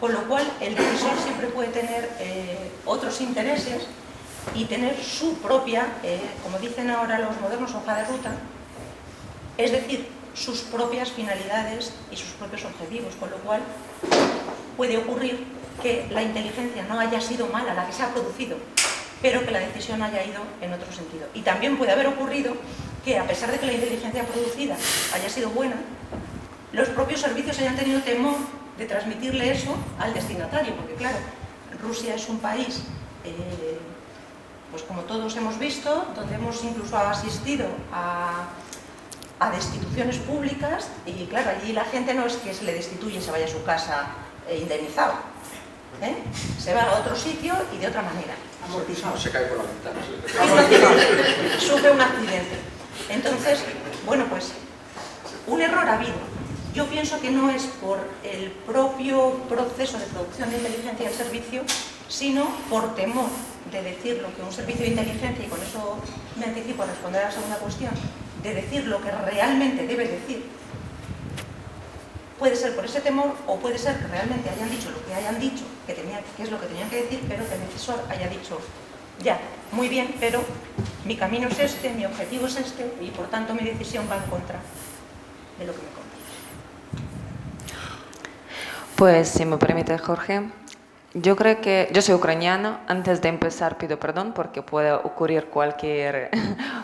Con lo cual, el decisor siempre puede tener otros intereses y tener su propia, como dicen ahora los modernos, hoja de ruta, es decir, sus propias finalidades y sus propios objetivos, con lo cual puede ocurrir que la inteligencia no haya sido mala, la que se ha producido, pero que la decisión haya ido en otro sentido. Y también puede haber ocurrido que, a pesar de que la inteligencia producida haya sido buena, los propios servicios hayan tenido temor de transmitirle eso al destinatario, porque claro, Rusia es un país, pues como todos hemos visto, donde hemos incluso asistido a destituciones públicas, y claro, allí la gente no es que se le destituye y se vaya a su casa indemnizado, se va a otro sitio y de otra manera. Amortizado. Se cae por la ventana. Sufre un accidente. Entonces, bueno, pues un error ha habido. Yo pienso que no es por el propio proceso de producción de inteligencia del servicio, sino por temor de decir lo que un servicio de inteligencia, y con eso me anticipo a responder a la segunda cuestión, de decir lo que realmente debe decir. Puede ser por ese temor, o puede ser que realmente hayan dicho lo que hayan dicho, que es lo que tenían que decir, pero que el decisor haya dicho, ya, muy bien, pero mi camino es este, mi objetivo es este, y por tanto mi decisión va en contra de lo que me conviene. Pues, si me permite, Jorge, yo creo que yo soy ucraniana. Antes de empezar pido perdón porque puede ocurrir cualquier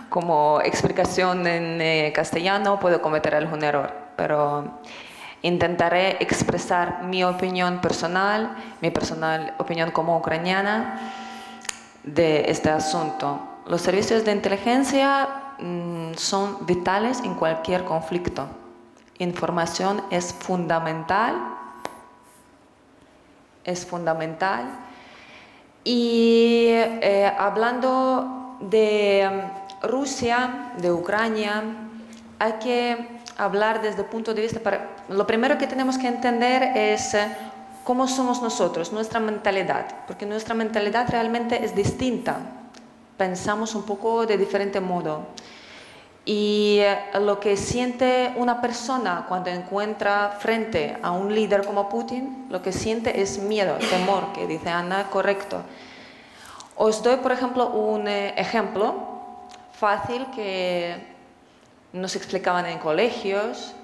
como explicación en castellano, puedo cometer algún error, pero intentaré expresar mi opinión personal, mi personal opinión como ucraniana de este asunto. Los servicios de inteligencia son vitales en cualquier conflicto. Información es fundamental. Y hablando de Rusia, de Ucrania, hay que hablar desde el punto de vista... Lo primero que tenemos que entender es cómo somos nosotros, nuestra mentalidad, porque nuestra mentalidad realmente es distinta. Pensamos un poco de diferente modo. Y lo que siente una persona cuando encuentra frente a un líder como Putin, lo que siente es miedo, temor, que dice Ana, correcto. Os doy, por ejemplo, un ejemplo fácil que nos explicaban en colegios.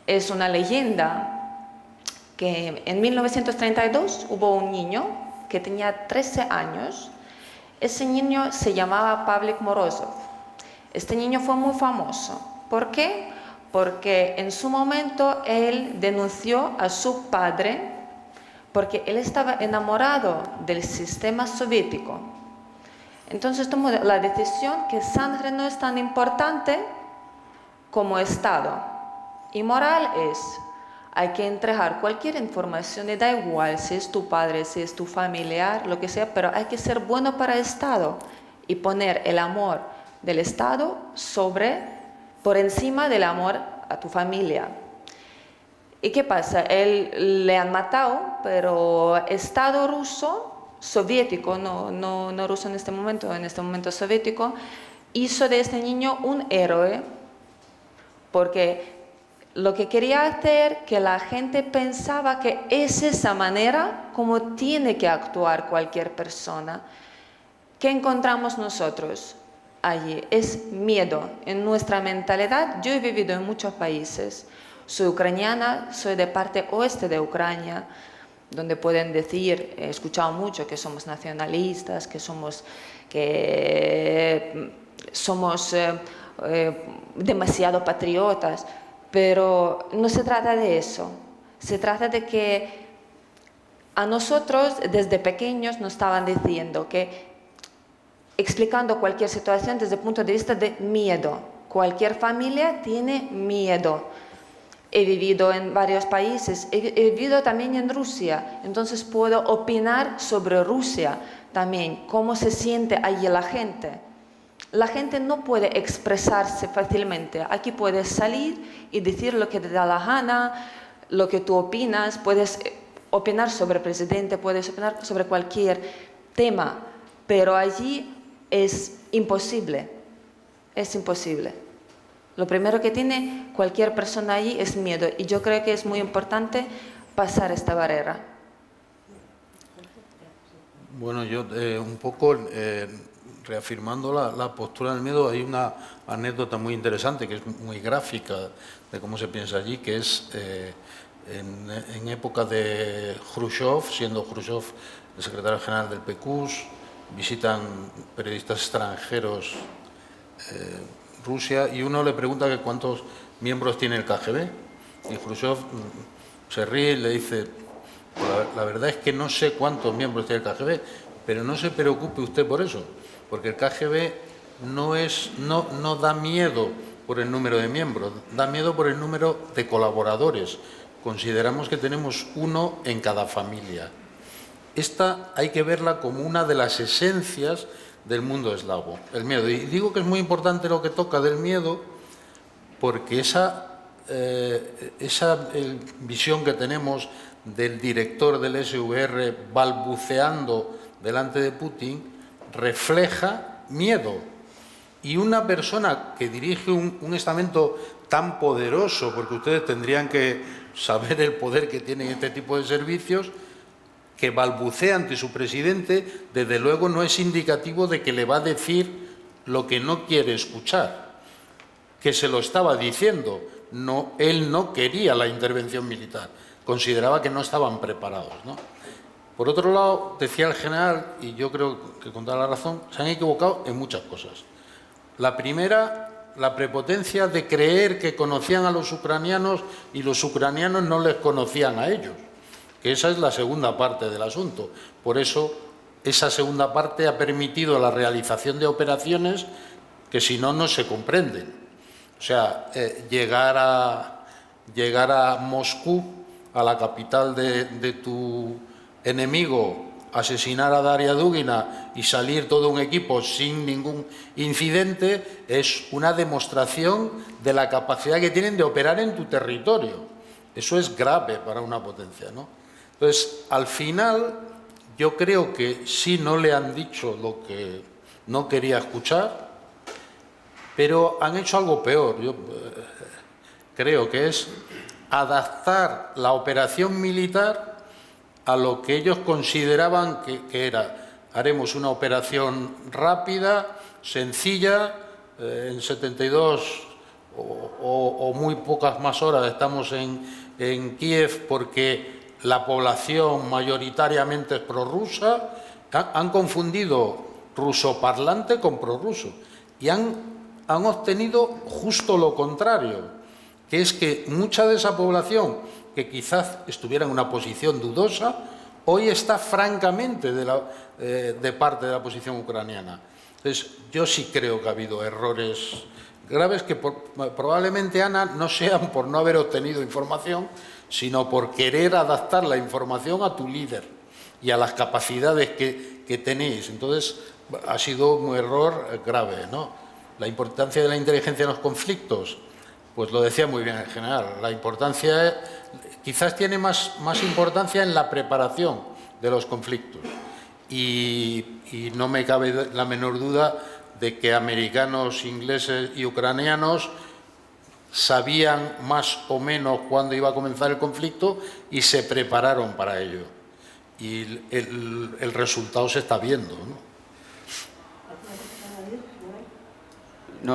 Es una leyenda que en 1932 hubo un niño que tenía 13 años Ese niño se llamaba Pavlik Morozov. Este niño fue muy famoso. ¿Por qué? Porque en su momento él denunció a su padre porque él estaba enamorado del sistema soviético. Entonces tomó la decisión que sangre no es tan importante como Estado. Y moral es, hay que entregar cualquier información, y da igual si es tu padre, si es tu familiar, lo que sea, pero hay que ser bueno para el Estado y poner el amor del Estado por encima del amor a tu familia. ¿Y qué pasa? Él le han matado, pero Estado ruso, soviético, no ruso en este momento soviético, hizo de este niño un héroe, porque lo que quería hacer, que la gente pensaba que es esa manera como tiene que actuar cualquier persona. ¿Qué encontramos nosotros allí? Es miedo en nuestra mentalidad. Yo he vivido en muchos países. Soy ucraniana, soy de parte oeste de Ucrania, donde pueden decir, he escuchado mucho que somos nacionalistas, que somos demasiado patriotas, pero no se trata de eso. Se trata de que a nosotros desde pequeños nos estaban diciendo que, explicando cualquier situación desde el punto de vista de miedo. Cualquier familia tiene miedo. He vivido en varios países, he vivido también en Rusia, entonces puedo opinar sobre Rusia también, cómo se siente allí la gente. La gente no puede expresarse fácilmente. Aquí puedes salir y decir lo que te da la gana, lo que tú opinas, puedes opinar sobre el presidente, puedes opinar sobre cualquier tema, pero allí es imposible, es imposible. Lo primero que tiene cualquier persona allí es miedo, y yo creo que es muy importante pasar esta barrera. Bueno, yo un poco reafirmando la postura del miedo, hay una anécdota muy interesante, que es muy gráfica de cómo se piensa allí, que es en época de Khrushchev, siendo Khrushchev el secretario general del PQS, visitan periodistas extranjeros Rusia, y uno le pregunta que cuántos miembros tiene el KGB, y Khrushchev se ríe y le dice, la verdad es que no sé cuántos miembros tiene el KGB, pero no se preocupe usted por eso, porque el KGB no da miedo por el número de miembros, da miedo por el número de colaboradores. Consideramos que tenemos uno en cada familia. Esta hay que verla como una de las esencias del mundo eslavo, el miedo. Y digo que es muy importante lo que toca del miedo, porque esa visión que tenemos del director del SVR balbuceando delante de Putin refleja miedo. Y una persona que dirige un estamento tan poderoso, porque ustedes tendrían que saber el poder que tienen este tipo de servicios, que balbucea ante su presidente, desde luego no es indicativo de que le va a decir lo que no quiere escuchar, que se lo estaba diciendo. No, él no quería la intervención militar, consideraba que no estaban preparados, ¿no? Por otro lado, decía el general, y yo creo que con toda la razón, se han equivocado en muchas cosas. La primera, la prepotencia de creer que conocían a los ucranianos y los ucranianos no les conocían a ellos. Que esa es la segunda parte del asunto. Por eso, esa segunda parte ha permitido la realización de operaciones que si no, no se comprenden. O sea, llegar a Moscú, a la capital de tu enemigo, asesinar a Daria Dugina y salir todo un equipo sin ningún incidente, es una demostración de la capacidad que tienen de operar en tu territorio. Eso es grave para una potencia, ¿no? Entonces, al final, yo creo que sí no le han dicho lo que no quería escuchar, pero han hecho algo peor. Yo creo que es adaptar la operación militar a lo que ellos consideraban que era. Haremos una operación rápida, sencilla, en 72 o muy pocas más horas estamos en Kiev porque la población mayoritariamente es prorrusa. Han confundido rusoparlante con prorruso. Y han obtenido justo lo contrario, que es que mucha de esa población que quizás estuviera en una posición dudosa, hoy está francamente de parte de la posición ucraniana. Entonces, yo sí creo que ha habido errores graves que probablemente, Ana, no sean por no haber obtenido información, sino por querer adaptar la información a tu líder y a las capacidades que tenéis. Entonces, ha sido un error grave, ¿no? La importancia de la inteligencia en los conflictos, pues lo decía muy bien el general, la importancia quizás tiene más importancia en la preparación de los conflictos. Y no me cabe la menor duda de que americanos, ingleses y ucranianos sabían más o menos cuándo iba a comenzar el conflicto y se prepararon para ello. Y el resultado se está viendo, ¿no?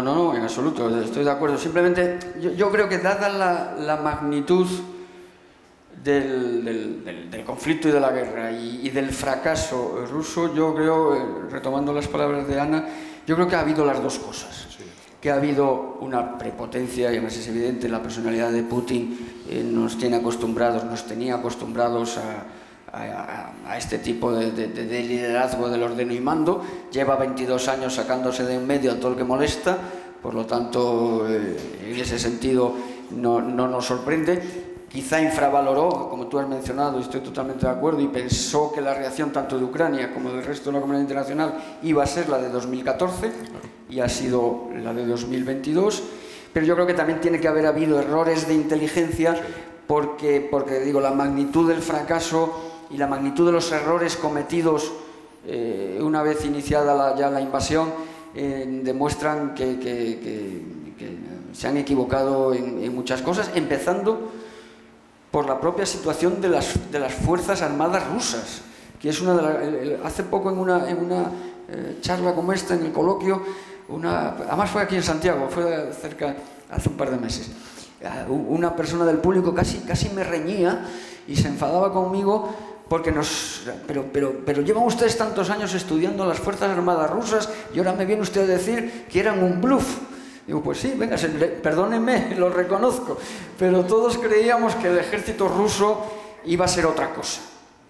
No, en absoluto, estoy de acuerdo. Simplemente yo creo que dada la magnitud del conflicto y de la guerra y del fracaso ruso, yo creo, retomando las palabras de Ana, yo creo que ha habido las dos cosas. Sí. Que ha habido una prepotencia, y además es evidente, la personalidad de Putin nos tenía acostumbrados a este tipo de liderazgo del ordeno y mando. Lleva 22 años sacándose de en medio a todo el que molesta, por lo tanto, en ese sentido no nos sorprende. Quizá infravaloró, como tú has mencionado, y estoy totalmente de acuerdo, y pensó que la reacción tanto de Ucrania como del resto de la comunidad internacional iba a ser la de 2014, y ha sido la de 2022. Pero yo creo que también tiene que haber habido errores de inteligencia, porque digo, la magnitud del fracaso y la magnitud de los errores cometidos una vez iniciada ya la invasión demuestran que se han equivocado en muchas cosas, empezando por la propia situación de las Fuerzas Armadas rusas, que es una de las... Hace poco en una charla como esta, en el coloquio, además fue aquí en Santiago, fue cerca, hace un par de meses, una persona del público casi me reñía y se enfadaba conmigo porque pero llevan ustedes tantos años estudiando las Fuerzas Armadas rusas y ahora me viene usted a decir que eran un bluff. Digo, pues sí, venga, perdónenme, lo reconozco, pero todos creíamos que el ejército ruso iba a ser otra cosa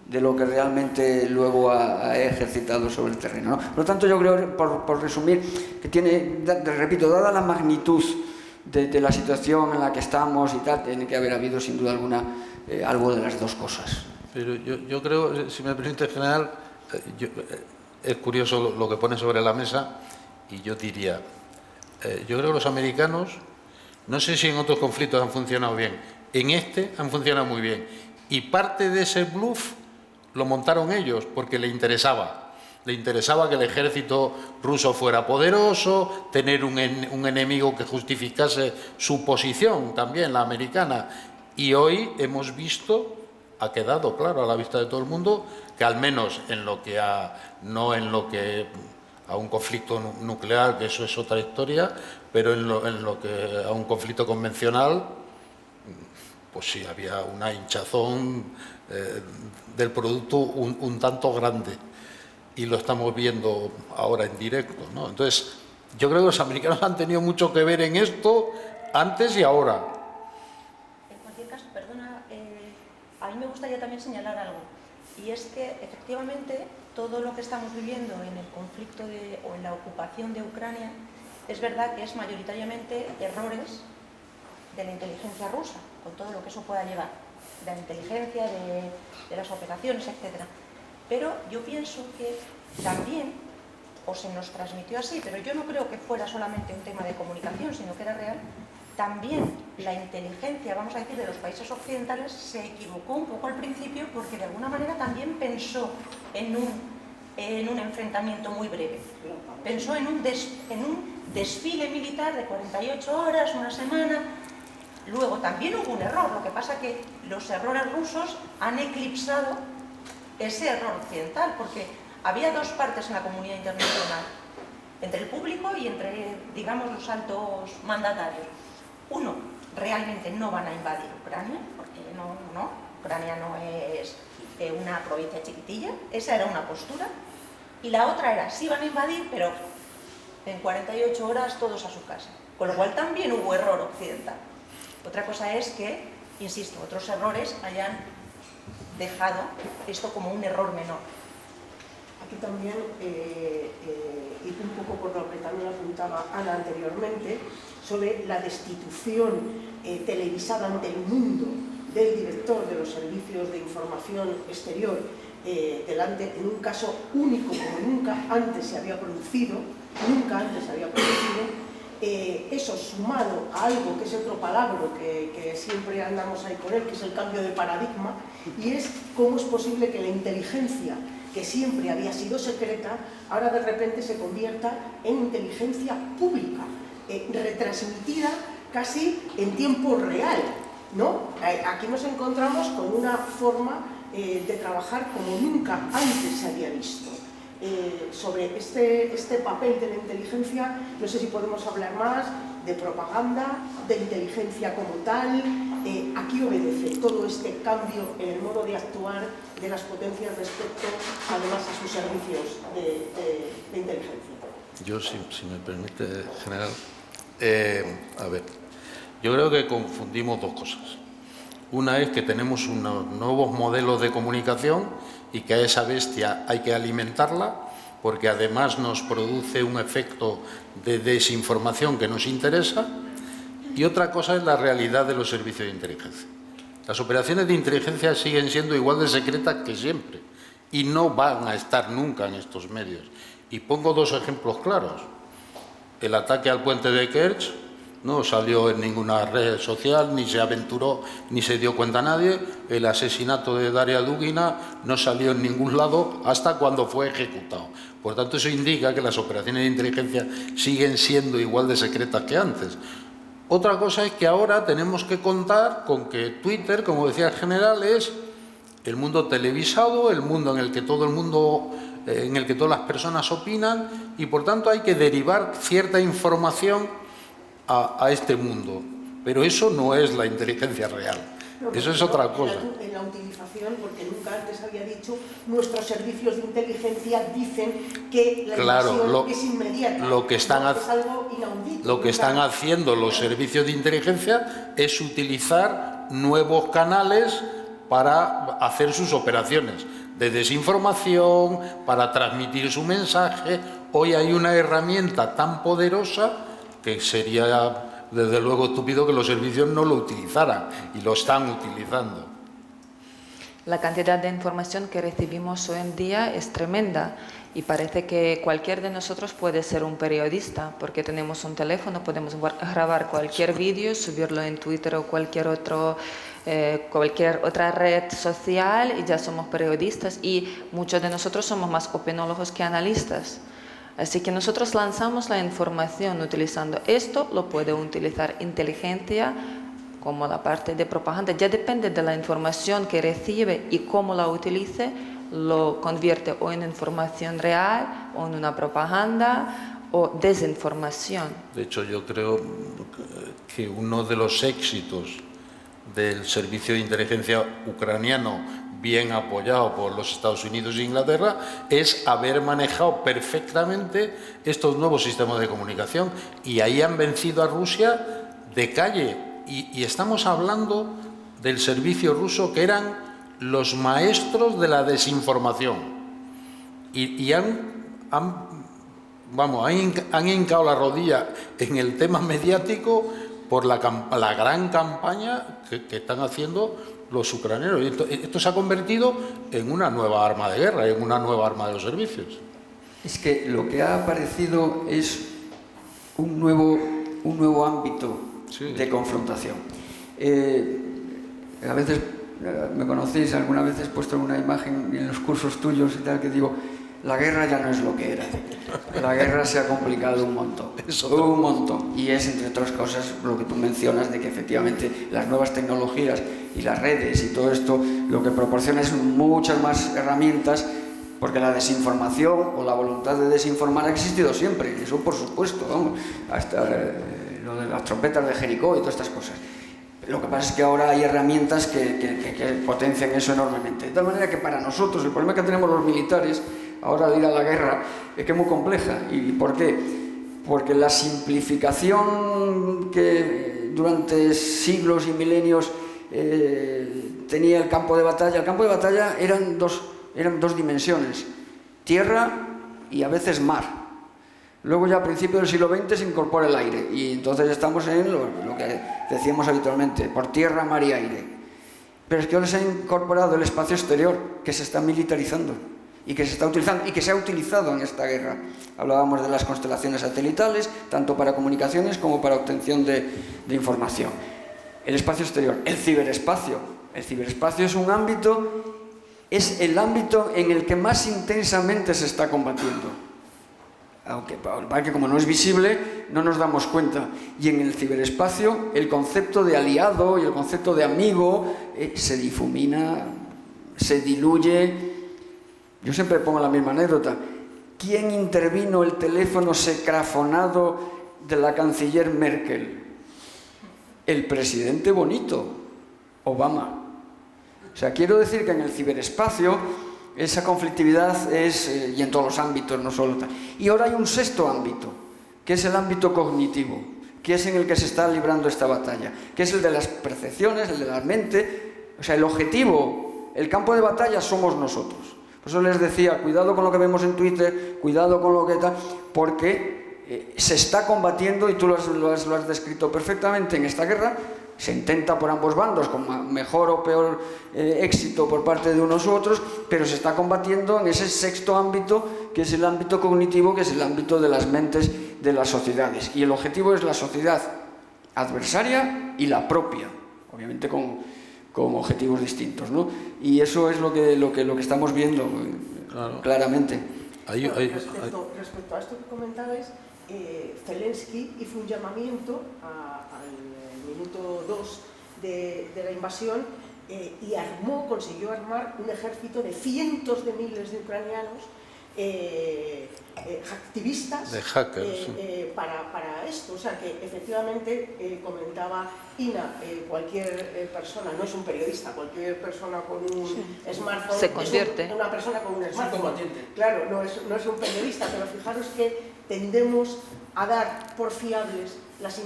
de lo que realmente luego ha ejercitado sobre el terreno, ¿no? Por lo tanto, yo creo, por resumir, que repito, dada la magnitud de la situación en la que estamos y tal, tiene que haber habido sin duda alguna algo de las dos cosas. Pero yo creo, si me permite, general, es curioso lo que pone sobre la mesa, y yo diría... yo creo que los americanos, no sé si en otros conflictos han funcionado bien, en este han funcionado muy bien. Y parte de ese bluff lo montaron ellos porque le interesaba. Le interesaba que el ejército ruso fuera poderoso, tener un enemigo que justificase su posición, también la americana. Y hoy hemos visto, ha quedado claro a la vista de todo el mundo, que al menos en lo que no en lo que... a un conflicto nuclear, que eso es otra historia, pero en lo que a un conflicto convencional, pues sí, había una hinchazón del producto un tanto grande, y lo estamos viendo ahora en directo, ¿no? Entonces, yo creo que los americanos han tenido mucho que ver en esto antes y ahora. En cualquier caso, perdona, a mí me gustaría también señalar algo, y es que efectivamente todo lo que estamos viviendo en el conflicto o en la ocupación de Ucrania es verdad que es mayoritariamente errores de la inteligencia rusa, con todo lo que eso pueda llevar, de la inteligencia, de las operaciones, etc. Pero yo pienso que también, o se nos transmitió así, pero yo no creo que fuera solamente un tema de comunicación, sino que era real, también la inteligencia, vamos a decir, de los países occidentales se equivocó un poco al principio porque de alguna manera también pensó en un enfrentamiento muy breve. Pensó en un desfile militar de 48 horas, una semana. Luego también hubo un error, lo que pasa que los errores rusos han eclipsado ese error occidental, porque había dos partes en la comunidad internacional, entre el público y entre, digamos, los altos mandatarios. Uno, realmente no van a invadir Ucrania, porque Ucrania no es una provincia chiquitilla, esa era una postura. Y la otra era, sí van a invadir, pero en 48 horas todos a su casa. Con lo cual también hubo error occidental. Otra cosa es que, insisto, otros errores hayan dejado esto como un error menor. Aquí también, y un poco por lo que también apuntaba Ana anteriormente, sobre la destitución televisada ante el mundo del director de los servicios de información exterior delante, en un caso único como nunca antes se había producido, eso sumado a algo que es otro palabra que siempre andamos ahí con él, que es el cambio de paradigma, y es cómo es posible que la inteligencia, que siempre había sido secreta, ahora de repente se convierta en inteligencia pública, retransmitida casi en tiempo real, ¿no? Aquí nos encontramos con una forma de trabajar como nunca antes se había visto. Sobre este papel de la inteligencia, no sé si podemos hablar más de propaganda, de inteligencia como tal. ¿A qué obedece todo este cambio en el modo de actuar de las potencias respecto, además, a sus servicios de inteligencia? Yo, si me permite, general, a ver, yo creo que confundimos dos cosas. Una es que tenemos unos nuevos modelos de comunicación y que a esa bestia hay que alimentarla, porque además nos produce un efecto de desinformación que nos interesa. Y otra cosa es la realidad de los servicios de inteligencia. Las operaciones de inteligencia siguen siendo igual de secretas que siempre y no van a estar nunca en estos medios. Y pongo dos ejemplos claros. El ataque al puente de Kerch no salió en ninguna red social, ni se aventuró, ni se dio cuenta nadie. El asesinato de Daria Dugina no salió en ningún lado hasta cuando fue ejecutado. Por tanto, eso indica que las operaciones de inteligencia siguen siendo igual de secretas que antes. Otra cosa es que ahora tenemos que contar con que Twitter, como decía el general, es el mundo televisado, el mundo en el que todo el mundo, en el que todas las personas opinan, y por tanto hay que derivar cierta información a este mundo. Pero eso no es la inteligencia real. Eso es otra cosa. En la utilización, porque nunca antes había dicho, nuestros servicios de inteligencia dicen que la invasión es inmediata. Lo que están, es algo inaudito. Lo que están haciendo los servicios de inteligencia es utilizar nuevos canales para hacer sus operaciones de desinformación, para transmitir su mensaje. Hoy hay una herramienta tan poderosa que sería, desde luego, estúpido que los servicios no lo utilizaran, y lo están utilizando. La cantidad de información que recibimos hoy en día es tremenda y parece que cualquier de nosotros puede ser un periodista, porque tenemos un teléfono, podemos grabar cualquier vídeo, subirlo en Twitter o cualquier otra red social y ya somos periodistas, y muchos de nosotros somos más opinólogos que analistas. Así que nosotros lanzamos la información utilizando esto, lo puede utilizar inteligencia como la parte de propaganda. Ya depende de la información que recibe y cómo la utilice, lo convierte o en información real o en una propaganda o desinformación. De hecho, yo creo que uno de los éxitos del servicio de inteligencia ucraniano, bien apoyado por los Estados Unidos e Inglaterra, es haber manejado perfectamente estos nuevos sistemas de comunicación, y ahí han vencido a Rusia de calle. Y estamos hablando del servicio ruso, que eran los maestros de la desinformación, y han hincado la rodilla en el tema mediático por la gran campaña que están haciendo los ucranianos. Esto se ha convertido en una nueva arma de guerra, en una nueva arma de los servicios. Es que lo que ha aparecido es un nuevo ámbito de confrontación. A veces, me conocéis, alguna vez he puesto una imagen en los cursos tuyos y tal, que digo, la guerra ya no es lo que era. La guerra se ha complicado un montón. Un montón. Y es, entre otras cosas, lo que tú mencionas, de que efectivamente las nuevas tecnologías y las redes y todo esto lo que proporciona es muchas más herramientas, porque la desinformación o la voluntad de desinformar ha existido siempre. Eso, por supuesto, vamos, hasta lo de las trompetas de Jericó y todas estas cosas. Lo que pasa es que ahora hay herramientas que potencian eso enormemente. De tal manera que para nosotros el problema que tenemos los militares ahora de ir a la guerra, es que es muy compleja. ¿Y por qué? Porque la simplificación que durante siglos y milenios tenía el campo de batalla eran dos dimensiones, tierra y a veces mar. Luego ya a principios del siglo XX se incorpora el aire y entonces estamos en lo que decíamos habitualmente, por tierra, mar y aire. Pero es que ahora se ha incorporado el espacio exterior, que se está militarizando y que se está utilizando y que se ha utilizado en esta guerra. Hablábamos de las constelaciones satelitales, tanto para comunicaciones como para obtención de información. El espacio exterior, el ciberespacio. El ciberespacio es un ámbito, es el ámbito en el que más intensamente se está combatiendo. Aunque como no es visible, no nos damos cuenta. Y en el ciberespacio, el concepto de aliado y el concepto de amigo se difumina, se diluye. Yo siempre pongo la misma anécdota. ¿Quién intervino el teléfono secrafonado de la canciller Merkel? El presidente bonito, Obama. O sea, quiero decir que en el ciberespacio esa conflictividad es, y en todos los ámbitos, no solo tal. Y ahora hay un sexto ámbito, que es el ámbito cognitivo, que es en el que se está librando esta batalla, que es el de las percepciones, el de la mente. O sea, el objetivo, el campo de batalla somos nosotros. Por eso les decía, cuidado con lo que vemos en Twitter, cuidado con lo que tal, porque se está combatiendo, y tú lo has descrito perfectamente, en esta guerra. Se intenta por ambos bandos, con mejor o peor éxito por parte de unos u otros, pero se está combatiendo en ese sexto ámbito, que es el ámbito cognitivo, que es el ámbito de las mentes de las sociedades. Y el objetivo es la sociedad adversaria y la propia, obviamente con objetivos distintos, ¿no? Y eso es lo que estamos viendo, claro, claramente. Respecto a esto que comentabais, Zelensky hizo un llamamiento al minuto 2 de la invasión y consiguió armar un ejército de cientos de miles de ucranianos, activistas, de hackers, para esto. O sea que efectivamente, comentaba Ina, cualquier persona, no es un periodista, cualquier persona con un smartphone se convierte. es una persona con un smartphone. Claro, no es un periodista, pero fijaros que tendemos a dar por fiables las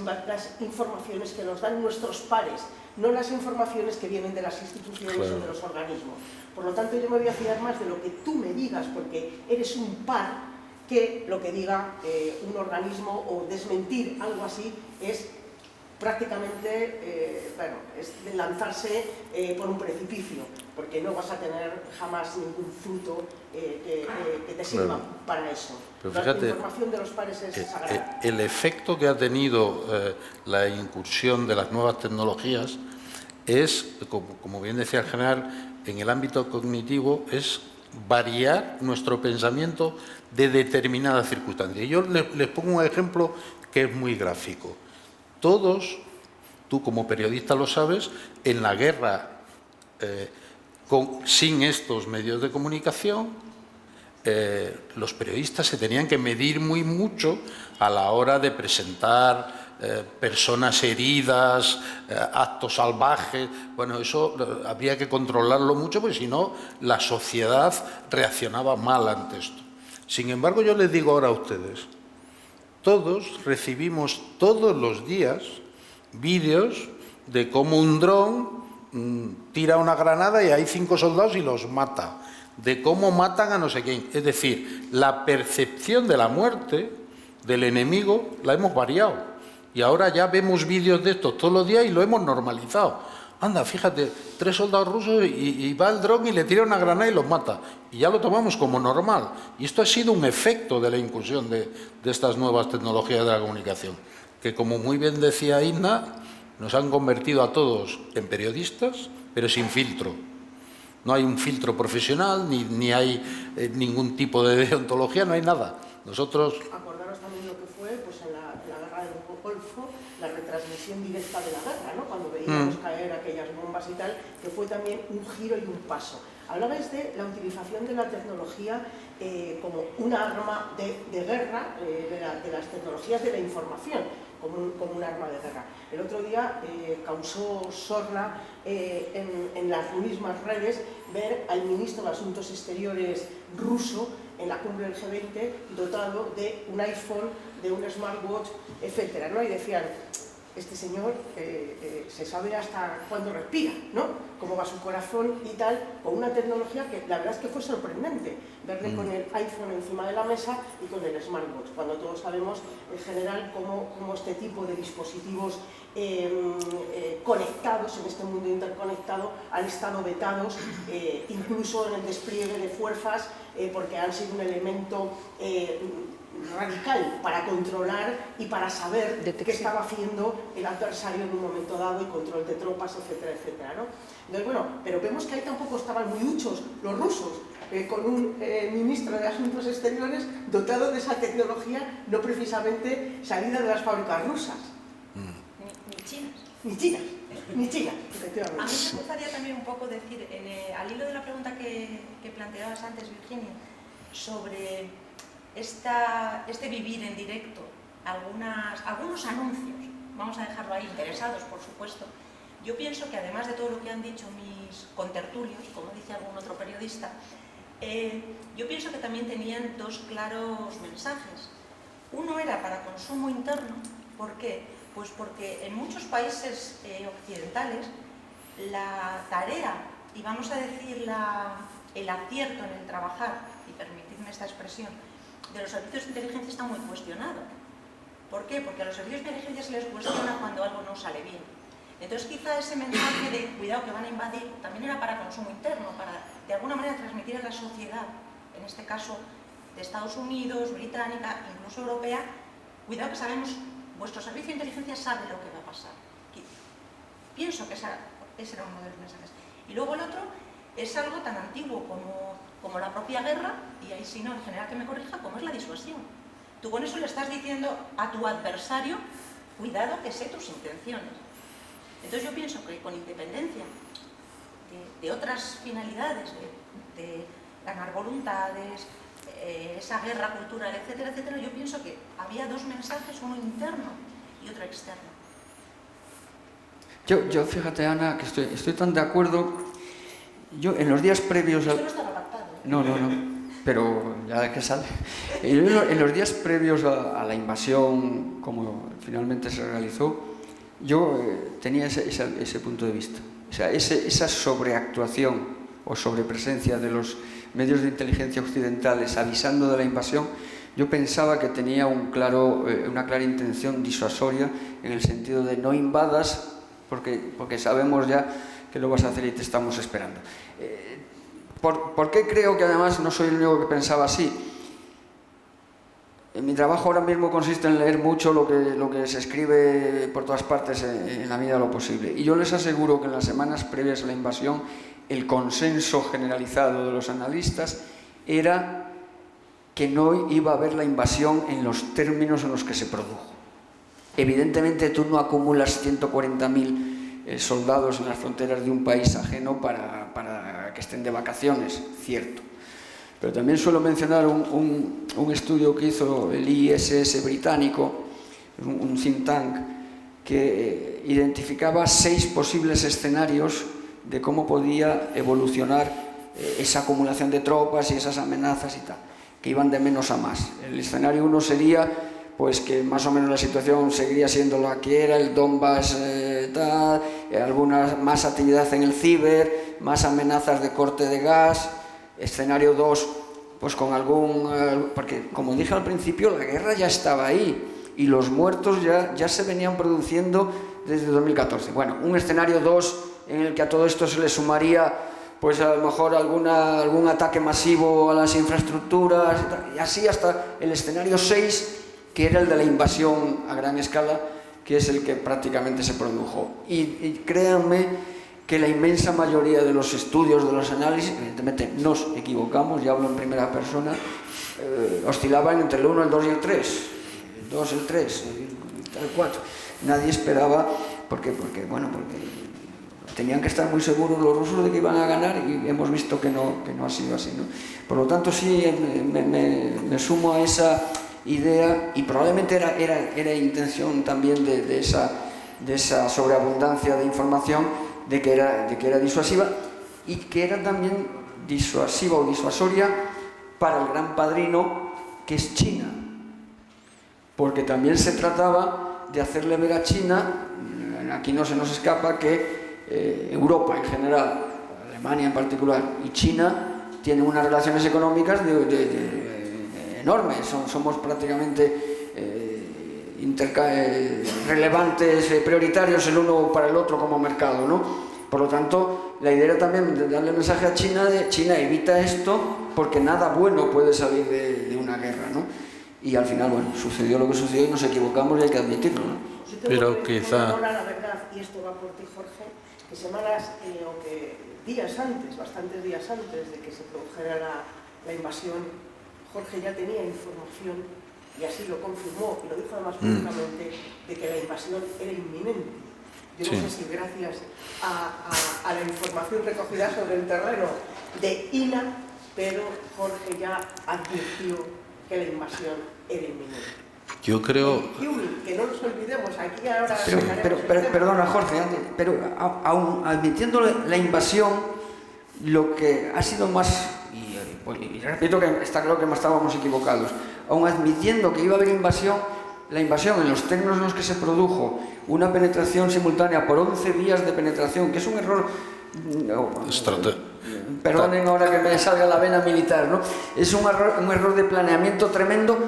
informaciones que nos dan nuestros pares, no las informaciones que vienen de las instituciones, claro, o de los organismos. Por lo tanto, yo me voy a fiar más de lo que tú me digas, porque eres un par, que lo que diga un organismo, o desmentir algo así es prácticamente, es de lanzarse por un precipicio, porque no vas a tener jamás ningún fruto que te sirva, claro, para eso. Pero fíjate, la información de los pares es sagrada. El efecto que ha tenido la incursión de las nuevas tecnologías es, como bien decía el general, en el ámbito cognitivo, es variar nuestro pensamiento de determinadas circunstancias. Y yo les pongo un ejemplo que es muy gráfico. Todos, tú como periodista lo sabes, en la guerra, sin estos medios de comunicación, los periodistas se tenían que medir muy mucho a la hora de presentar personas heridas, actos salvajes. Bueno, eso había que controlarlo mucho, porque si no, la sociedad reaccionaba mal ante esto. Sin embargo, yo les digo ahora a ustedes, todos recibimos todos los días vídeos de cómo un dron tira una granada y hay 5 soldados y los mata, de cómo matan a no sé quién. Es decir, la percepción de la muerte del enemigo la hemos variado. Y ahora ya vemos vídeos de estos todos los días y lo hemos normalizado. Anda, fíjate, 3 soldados rusos y va el dron y le tira una granada y los mata. Y ya lo tomamos como normal. Y esto ha sido un efecto de la incursión de estas nuevas tecnologías de la comunicación, que, como muy bien decía Inna, nos han convertido a todos en periodistas, pero sin filtro. No hay un filtro profesional, ni hay ningún tipo de deontología, no hay nada. Nosotros... Acordaros también lo que fue, pues, en la guerra del Golfo, la retransmisión directa de la guerra, ¿no? Cuando veíamos caer aquellas bombas y tal, que fue también un giro y un paso. Hablabais de la utilización de la tecnología como una arma de guerra, de las tecnologías de la información, como un arma de guerra. El otro día causó sorna en las mismas redes ver al ministro de Asuntos Exteriores ruso en la cumbre del G20 dotado de un iPhone, de un smartwatch, etcétera, ¿no? Y decían, este señor se sabe hasta cuándo respira, ¿no? Cómo va su corazón y tal, con una tecnología que la verdad es que fue sorprendente verle con el iPhone encima de la mesa y con el smartwatch, cuando todos sabemos en general cómo este tipo de dispositivos conectados, en este mundo interconectado, han estado vetados incluso en el despliegue de fuerzas porque han sido un elemento radical para controlar y para saber qué estaba haciendo el adversario en un momento dado y control de tropas, etcétera, etcétera, ¿no? Entonces, bueno, pero vemos que ahí tampoco estaban muy huchos los rusos, con un ministro de Asuntos Exteriores dotado de esa tecnología, no precisamente salida de las fábricas rusas. Ni chinas. Ni chinas, ni chinas, efectivamente. A mí me gustaría también un poco decir, al hilo de la pregunta que planteabas antes, Virginia, sobre este vivir en directo, algunos anuncios, vamos a dejarlo ahí, interesados por supuesto. Yo pienso que además de todo lo que han dicho mis contertulios, como dice algún otro periodista, yo pienso que también tenían dos claros mensajes. Uno era para consumo interno. ¿Por qué? Pues porque en muchos países occidentales la tarea, y vamos a decir el acierto en el trabajar, y permitidme esta expresión, de los servicios de inteligencia está muy cuestionado. ¿Por qué? Porque a los servicios de inteligencia se les cuestiona cuando algo no sale bien. Entonces quizá ese mensaje de cuidado que van a invadir también era para consumo interno, para de alguna manera transmitir a la sociedad, en este caso de Estados Unidos, británica, incluso europea, cuidado que sabemos, vuestro servicio de inteligencia sabe lo que va a pasar. Pienso que ese era uno de los mensajes. Y luego el otro es algo tan antiguo como la propia guerra, y ahí sí no, en general que me corrija, como es la disuasión. Tú con eso le estás diciendo a tu adversario, cuidado que sé tus intenciones. Entonces yo pienso que con independencia de otras finalidades, de ganar voluntades, esa guerra cultural, etcétera, etcétera, yo pienso que había dos mensajes, uno interno y otro externo. Yo fíjate, Ana, que estoy tan de acuerdo. Yo en los días previos... Esto no estaba pactado, ¿eh? No, pero ya que sale. En los días previos a la invasión, como finalmente se realizó, yo tenía ese punto de vista. O sea, esa sobreactuación o sobrepresencia de los medios de inteligencia occidentales avisando de la invasión, yo pensaba que tenía una clara intención disuasoria, en el sentido de no invadas porque sabemos ya que lo vas a hacer y te estamos esperando. ¿Por qué creo que además no soy el único que pensaba así? Mi trabajo ahora mismo consiste en leer mucho lo que se escribe por todas partes en la medida de lo posible. Y yo les aseguro que en las semanas previas a la invasión el consenso generalizado de los analistas era que no iba a haber la invasión en los términos en los que se produjo. Evidentemente tú no acumulas 140.000 soldados en las fronteras de un país ajeno para que estén de vacaciones, cierto. Pero también suelo mencionar un estudio que hizo el ISS británico, un think tank, que identificaba 6 posibles escenarios de cómo podía evolucionar esa acumulación de tropas y esas amenazas y tal, que iban de menos a más. El escenario 1 sería pues que más o menos la situación seguiría siendo la que era, el Donbass alguna más actividad en el ciber, más amenazas de corte de gas. Escenario 2, pues con porque como dije al principio, la guerra ya estaba ahí y los muertos ya se venían produciendo desde 2014. Bueno, un escenario 2 en el que a todo esto se le sumaría pues a lo mejor algún ataque masivo a las infraestructuras y así hasta el escenario 6, que era el de la invasión a gran escala, que es el que prácticamente se produjo. Y créanme que la inmensa mayoría de los estudios, de los análisis, evidentemente nos equivocamos, ya hablo en primera persona, oscilaban entre el 1, el 2 y el 3, el 2, el 3, el 4. Nadie esperaba, porque tenían que estar muy seguros los rusos de que iban a ganar y hemos visto que no ha sido así, ¿no? Por lo tanto, sí, me sumo a esa idea, y probablemente era intención también de esa sobreabundancia de información, de que era disuasiva, y que era también disuasiva o disuasoria para el gran padrino que es China, porque también se trataba de hacerle ver a China, aquí no se nos escapa que Europa en general, Alemania en particular y China tienen unas relaciones económicas enormes, somos prácticamente relevantes, prioritarios el uno para el otro como mercado, ¿no? Por lo tanto, la idea era también de darle mensaje a China de China, evita esto porque nada bueno puede salir de una guerra, ¿no? Y al final, bueno, sucedió lo que sucedió y nos equivocamos y hay que admitirlo, ¿no? Pero quizá... Ahora, la verdad, y esto va por ti, Jorge, que semanas o que días antes, bastantes días antes de que se produjera la invasión, Jorge ya tenía información, y así lo confirmó, y lo dijo además públicamente, de que la invasión era inminente. Yo no sé si gracias a la información recogida sobre el terreno de INA, pero Jorge ya advirtió que la invasión era inminente. Yo creo... Que no nos olvidemos, aquí ahora... Pero perdona, Jorge, pero aún admitiendo la invasión, lo que ha sido más... Y repito que está claro que estábamos equivocados. Aún admitiendo que iba a haber invasión, la invasión en los términos en los que se produjo, una penetración simultánea por 11 vías de penetración, que es un error... Perdonen ahora que me salga la vena militar, ¿no? Es un error de planeamiento tremendo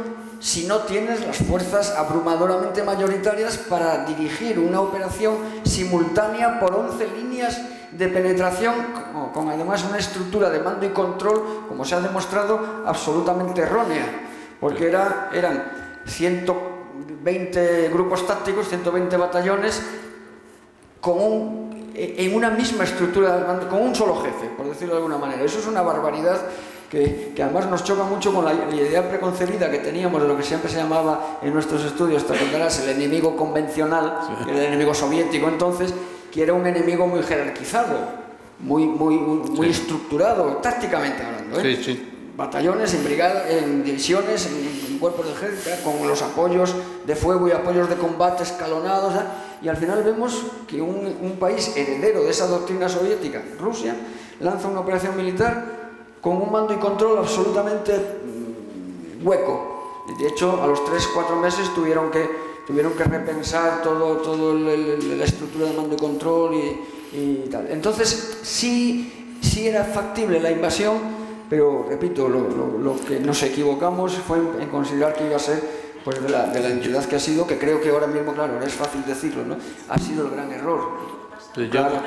si no tienes las fuerzas abrumadoramente mayoritarias para dirigir una operación simultánea por 11 líneas de penetración, con además una estructura de mando y control, como se ha demostrado, absolutamente errónea, porque eran 120 grupos tácticos, 120 batallones, en una misma estructura, con un solo jefe, por decirlo de alguna manera. Eso es una barbaridad que además nos choca mucho con la idea preconcebida que teníamos de lo que siempre se llamaba en nuestros estudios, te acordarás, el enemigo convencional, sí, el enemigo soviético entonces, que era un enemigo muy jerarquizado, muy estructurado, tácticamente hablando, ¿eh? Sí. Batallones, en brigadas, en divisiones, en cuerpos de ejército, con los apoyos de fuego y apoyos de combate escalonados, ¿eh? Y al final vemos que un país heredero de esa doctrina soviética, Rusia, lanza una operación militar con un mando y control absolutamente hueco. De hecho, a los 3-4 meses tuvieron que repensar todo la estructura de mando y control y tal. Entonces, sí era factible la invasión, pero, repito, lo que nos equivocamos fue en considerar que iba a ser pues de la entidad que ha sido, que creo que ahora mismo, claro, ahora es fácil decirlo, ¿no? Ha sido el gran error. Claro,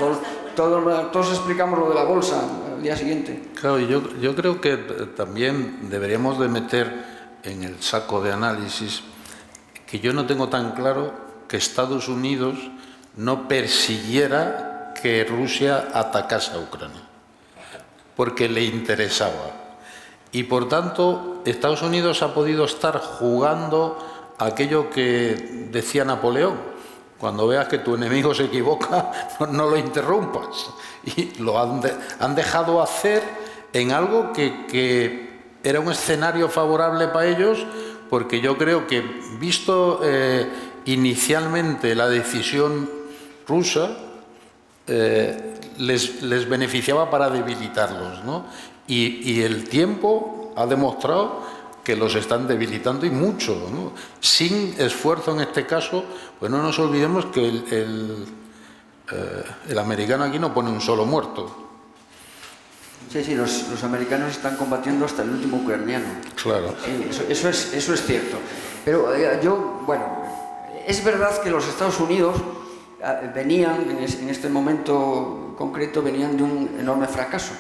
todos explicamos lo de la bolsa al día siguiente. Claro, yo creo que también deberíamos de meter en el saco de análisis que yo no tengo tan claro que Estados Unidos no persiguiera que Rusia atacase a Ucrania, porque le interesaba. Y por tanto, Estados Unidos ha podido estar jugando aquello que decía Napoleón: cuando veas que tu enemigo se equivoca, no lo interrumpas. Y lo han dejado hacer en algo que era un escenario favorable para ellos, porque yo creo que, visto inicialmente la decisión rusa, les beneficiaba para debilitarlos, ¿no? Y el tiempo ha demostrado que los están debilitando y mucho, ¿no? Sin esfuerzo en este caso. Pues no nos olvidemos que el americano aquí no pone un solo muerto. Sí, los americanos están combatiendo hasta el último ucraniano. Claro. Sí, eso es cierto. Pero es verdad que los Estados Unidos venían, en este momento concreto, venían de un enorme fracaso,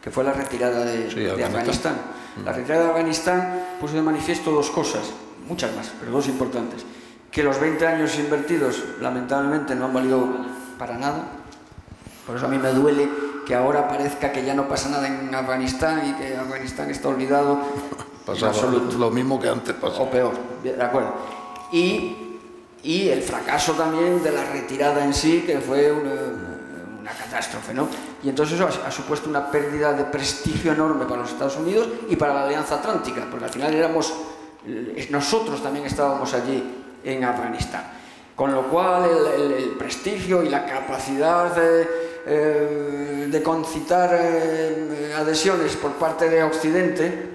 que fue la retirada de Afganistán. La retirada de Afganistán puso de manifiesto dos cosas, muchas más, pero dos importantes: que los 20 años invertidos lamentablemente no han valido para nada. Por eso a mí me duele que ahora parezca que ya no pasa nada en Afganistán y que Afganistán está olvidado. Pasa lo mismo que antes pasó. O peor, de acuerdo. Y el fracaso también de la retirada en sí, que fue una catástrofe, ¿no? Y entonces eso ha supuesto una pérdida de prestigio enorme para los Estados Unidos y para la Alianza Atlántica, porque al final nosotros también estábamos allí en Afganistán. Con lo cual el prestigio y la capacidad de concitar adhesiones por parte de Occidente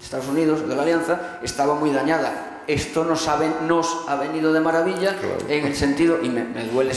Estados Unidos, de la Alianza, estaba muy dañada. Esto nos ha venido de maravilla, claro, en el sentido, y me duele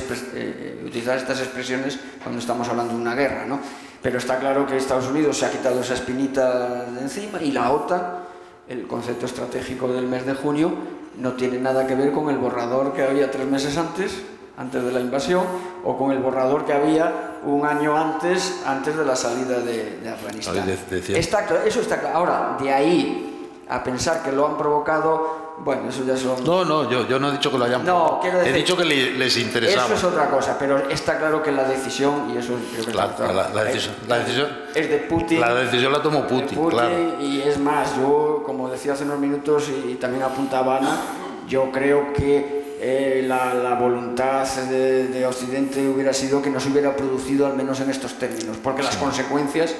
utilizar estas expresiones cuando estamos hablando de una guerra, ¿no? Pero está claro que Estados Unidos se ha quitado esa espinita de encima, y la OTAN, el concepto estratégico del mes de junio, no tiene nada que ver con el borrador que había 3 meses antes de la invasión, o con el borrador que había un año antes de la salida de Afganistán. Eso está claro. Ahora, de ahí a pensar que lo han provocado, bueno, eso ya son... No, yo no he dicho que lo hayan provocado. He dicho que les interesaba. Eso es otra cosa, pero está claro que la decisión, y eso creo que la decisión es de Putin. La decisión la tomó Putin, claro. Y es más, yo, como decía hace unos minutos, y también apuntaba Ana, yo creo que la voluntad de Occidente hubiera sido que no se hubiera producido, al menos en estos términos, porque las consecuencias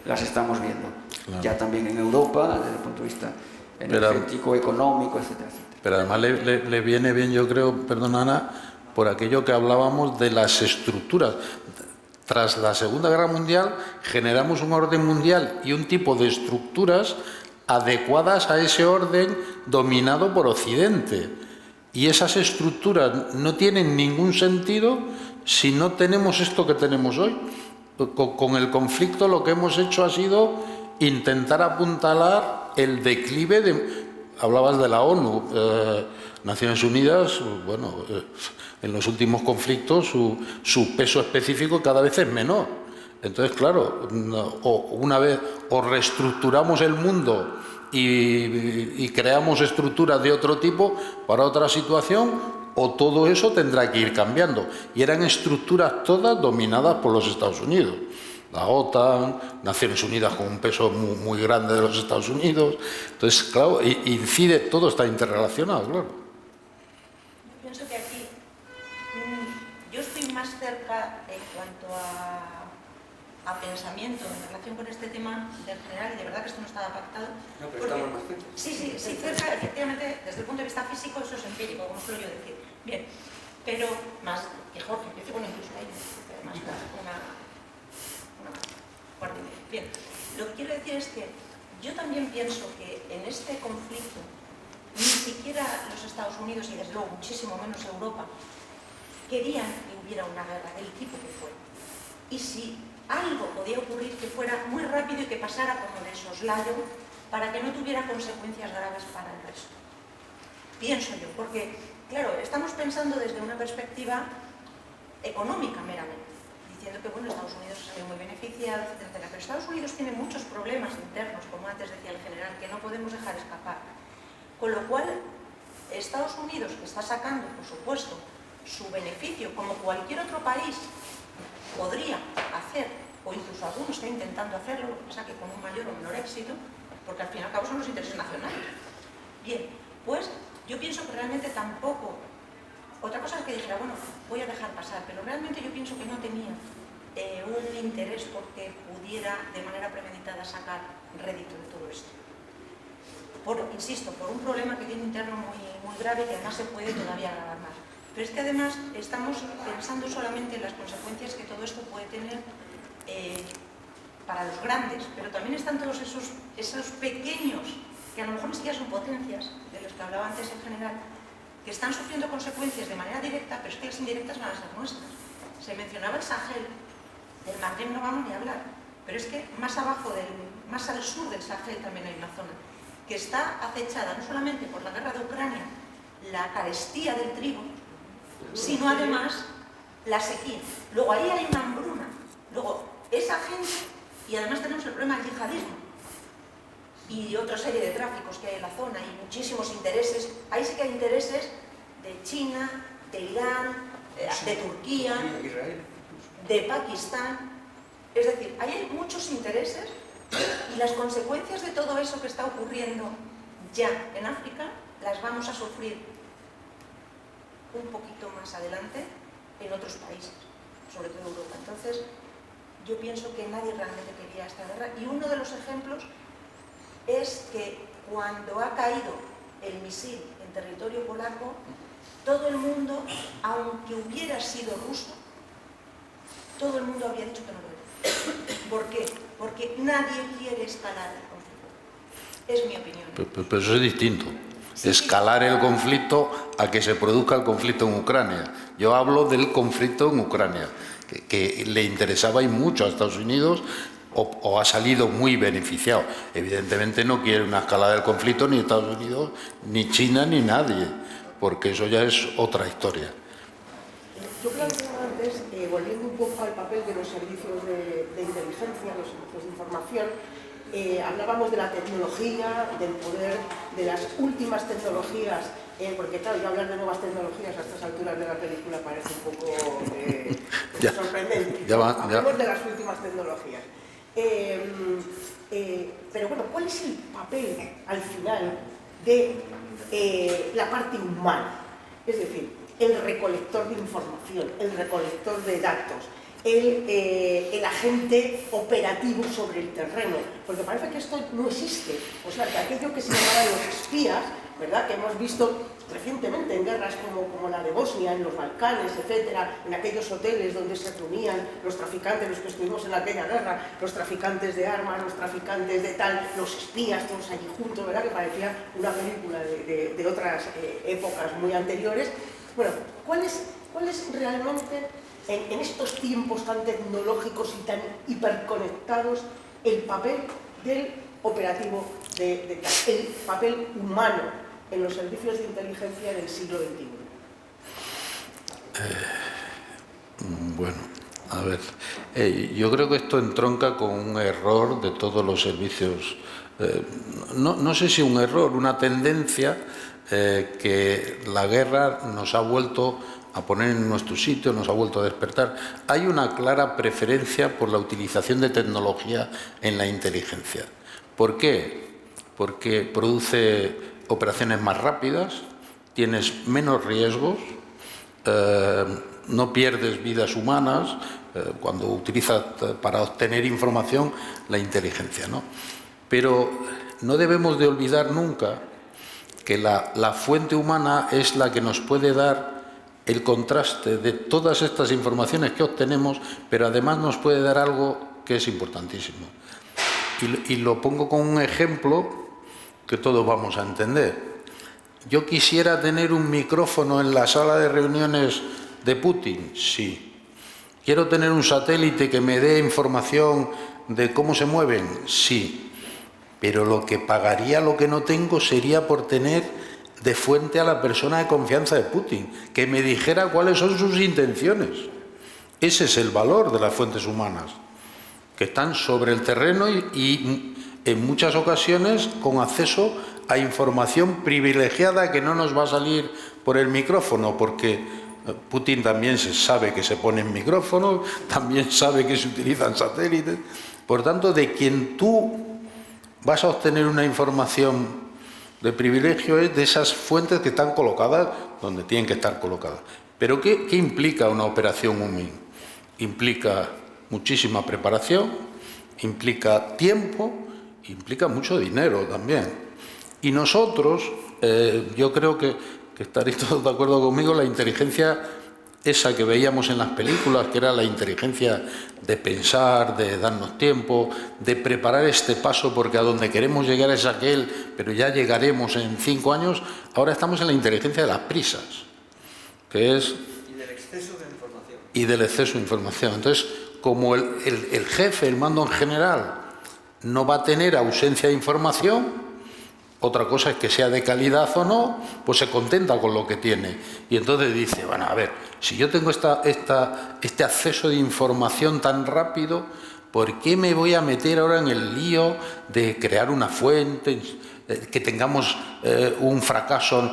las estamos viendo, claro, ya también en Europa, desde el punto de vista energético, económico, etcétera, etcétera. Pero además le viene bien, yo creo, perdona Ana, por aquello que hablábamos de las estructuras. Tras la Segunda Guerra Mundial generamos un orden mundial y un tipo de estructuras adecuadas a ese orden dominado por Occidente. Y esas estructuras no tienen ningún sentido si no tenemos esto que tenemos hoy. Con el conflicto lo que hemos hecho ha sido intentar apuntalar el declive de... Hablabas de la ONU, Naciones Unidas, bueno, en los últimos conflictos su peso específico cada vez es menor. Entonces, claro, una vez o reestructuramos el mundo y creamos estructuras de otro tipo para otra situación, o todo eso tendrá que ir cambiando. Y eran estructuras todas dominadas por los Estados Unidos. La OTAN, Naciones Unidas con un peso muy grande de los Estados Unidos. Entonces, claro, incide, todo está interrelacionado, claro. Yo pienso que aquí yo estoy más cerca en cuanto a pensamiento en relación con este tema del general, y de verdad que esto no estaba pactado. No, pero estamos más cerca. Sí, cerca, efectivamente, desde el punto de vista físico, eso es empírico, como suelo yo decir. Bien, pero más que Jorge, yo con incluso ahí, además una guardia. Bien, lo que quiero decir es que yo también pienso que en este conflicto ni siquiera los Estados Unidos, y desde luego muchísimo menos Europa, querían que hubiera una guerra del tipo que fue. Y si algo podía ocurrir, que fuera muy rápido y que pasara como de soslayo para que no tuviera consecuencias graves para el resto. Pienso yo, porque, claro, estamos pensando desde una perspectiva económica meramente, diciendo que, bueno, Estados Unidos ha salido muy beneficiado, etcétera. Pero Estados Unidos tiene muchos problemas internos, como antes decía el general, que no podemos dejar escapar. Con lo cual, Estados Unidos, que está sacando, por supuesto, su beneficio, como cualquier otro país podría hacer, o incluso algunos está intentando hacerlo, lo que pasa que con un mayor o menor éxito, porque al fin y al cabo son los intereses nacionales. Bien, pues yo pienso que realmente tampoco, otra cosa es que dijera, bueno, voy a dejar pasar, pero realmente yo pienso que no tenía un interés porque pudiera de manera premeditada sacar rédito de todo esto. Insisto, por un problema que tiene interno muy grave, que además se puede todavía agravar más. Pero es que además estamos pensando solamente en las consecuencias que todo esto puede tener para los grandes, pero también están todos esos pequeños, que a lo mejor ni siquiera son potencias, de los que hablaba antes el general, que están sufriendo consecuencias de manera directa, pero es que las indirectas van a ser nuestras. Se mencionaba el Sahel, del Magreb no vamos ni a hablar, pero es que más abajo, más al sur del Sahel también hay una zona que está acechada no solamente por la guerra de Ucrania, la carestía del trigo, sino además la sequía. Luego ahí hay una hambruna. Luego esa gente, y además tenemos el problema del yihadismo y otra serie de tráficos que hay en la zona y muchísimos intereses. Ahí sí que hay intereses de China, de Irán, de Turquía, de Pakistán. Es decir, ahí hay muchos intereses y las consecuencias de todo eso que está ocurriendo ya en África las vamos a sufrir un poquito más adelante en otros países, sobre todo Europa. Entonces, yo pienso que nadie realmente quería esta guerra, y uno de los ejemplos es que cuando ha caído el misil en territorio polaco, todo el mundo, aunque hubiera sido ruso, todo el mundo habría dicho que no lo era. ¿Por qué? Porque nadie quiere escalar el conflicto. Es mi opinión. Pero eso es distinto. Escalar el conflicto a que se produzca el conflicto en Ucrania. Yo hablo del conflicto en Ucrania, que le interesaba y mucho a Estados Unidos o ha salido muy beneficiado. Evidentemente no quiere una escalada del conflicto ni Estados Unidos, ni China, ni nadie, porque eso ya es otra historia. Yo planteaba antes, volviendo un poco al papel de los servicios de inteligencia, los servicios de información, hablábamos de la tecnología, del poder, de las últimas tecnologías, porque claro, yo hablar de nuevas tecnologías a estas alturas de la película parece un poco sorprendente. Hablamos de las últimas tecnologías. Pero bueno, ¿cuál es el papel al final de la parte humana? Es decir, el recolector de información, el recolector de datos, el agente operativo sobre el terreno, porque parece que esto no existe. O sea, que aquello que se llamaban los espías, ¿verdad?, que hemos visto recientemente en guerras como la de Bosnia, en los Balcanes, etcétera, en aquellos hoteles donde se reunían los traficantes, los que estuvimos en aquella guerra, los traficantes de armas, los traficantes de tal, los espías, todos allí juntos, ¿verdad?, que parecía una película de otras épocas muy anteriores. Bueno, ¿cuál es realmente, en estos tiempos tan tecnológicos y tan hiperconectados, el papel del operativo, el papel humano en los servicios de inteligencia del siglo XXI? Bueno, a ver, yo creo que esto entronca con un error de todos los servicios, no sé si un error, una tendencia que la guerra nos ha vuelto a poner en nuestro sitio, nos ha vuelto a despertar. Hay una clara preferencia por la utilización de tecnología en la inteligencia. ¿Por qué? Porque produce operaciones más rápidas, tienes menos riesgos, no pierdes vidas humanas cuando utilizas para obtener información la inteligencia, ¿no? Pero no debemos de olvidar nunca que la fuente humana es la que nos puede dar el contraste de todas estas informaciones que obtenemos, pero además nos puede dar algo que es importantísimo. Y lo pongo con un ejemplo que todos vamos a entender. ¿Yo quisiera tener un micrófono en la sala de reuniones de Putin? Sí. ¿Quiero tener un satélite que me dé información de cómo se mueven? Sí. Pero lo que pagaría lo que no tengo sería por tener de fuente a la persona de confianza de Putin, que me dijera cuáles son sus intenciones. Ese es el valor de las fuentes humanas, que están sobre el terreno y en muchas ocasiones con acceso a información privilegiada que no nos va a salir por el micrófono, porque Putin también se sabe que se ponen micrófonos, también sabe que se utilizan satélites. Por tanto, de quien tú vas a obtener una información de privilegio es de esas fuentes que están colocadas donde tienen que estar colocadas. Pero ¿qué implica una operación UMIN? Implica muchísima preparación, implica tiempo, implica mucho dinero también. Y nosotros, yo creo que estaréis todos de acuerdo conmigo, la inteligencia esa que veíamos en las películas, que era la inteligencia de pensar, de darnos tiempo, de preparar este paso, porque a donde queremos llegar es aquel, pero ya llegaremos en 5 años, ahora estamos en la inteligencia de las prisas, que es... Y del exceso de información. Y del exceso de información. Entonces, como el jefe, el mando en general, no va a tener ausencia de información, otra cosa es que sea de calidad o no, pues se contenta con lo que tiene. Y entonces dice, bueno, a ver, si yo tengo este acceso de información tan rápido, ¿por qué me voy a meter ahora en el lío de crear una fuente, que tengamos un fracaso,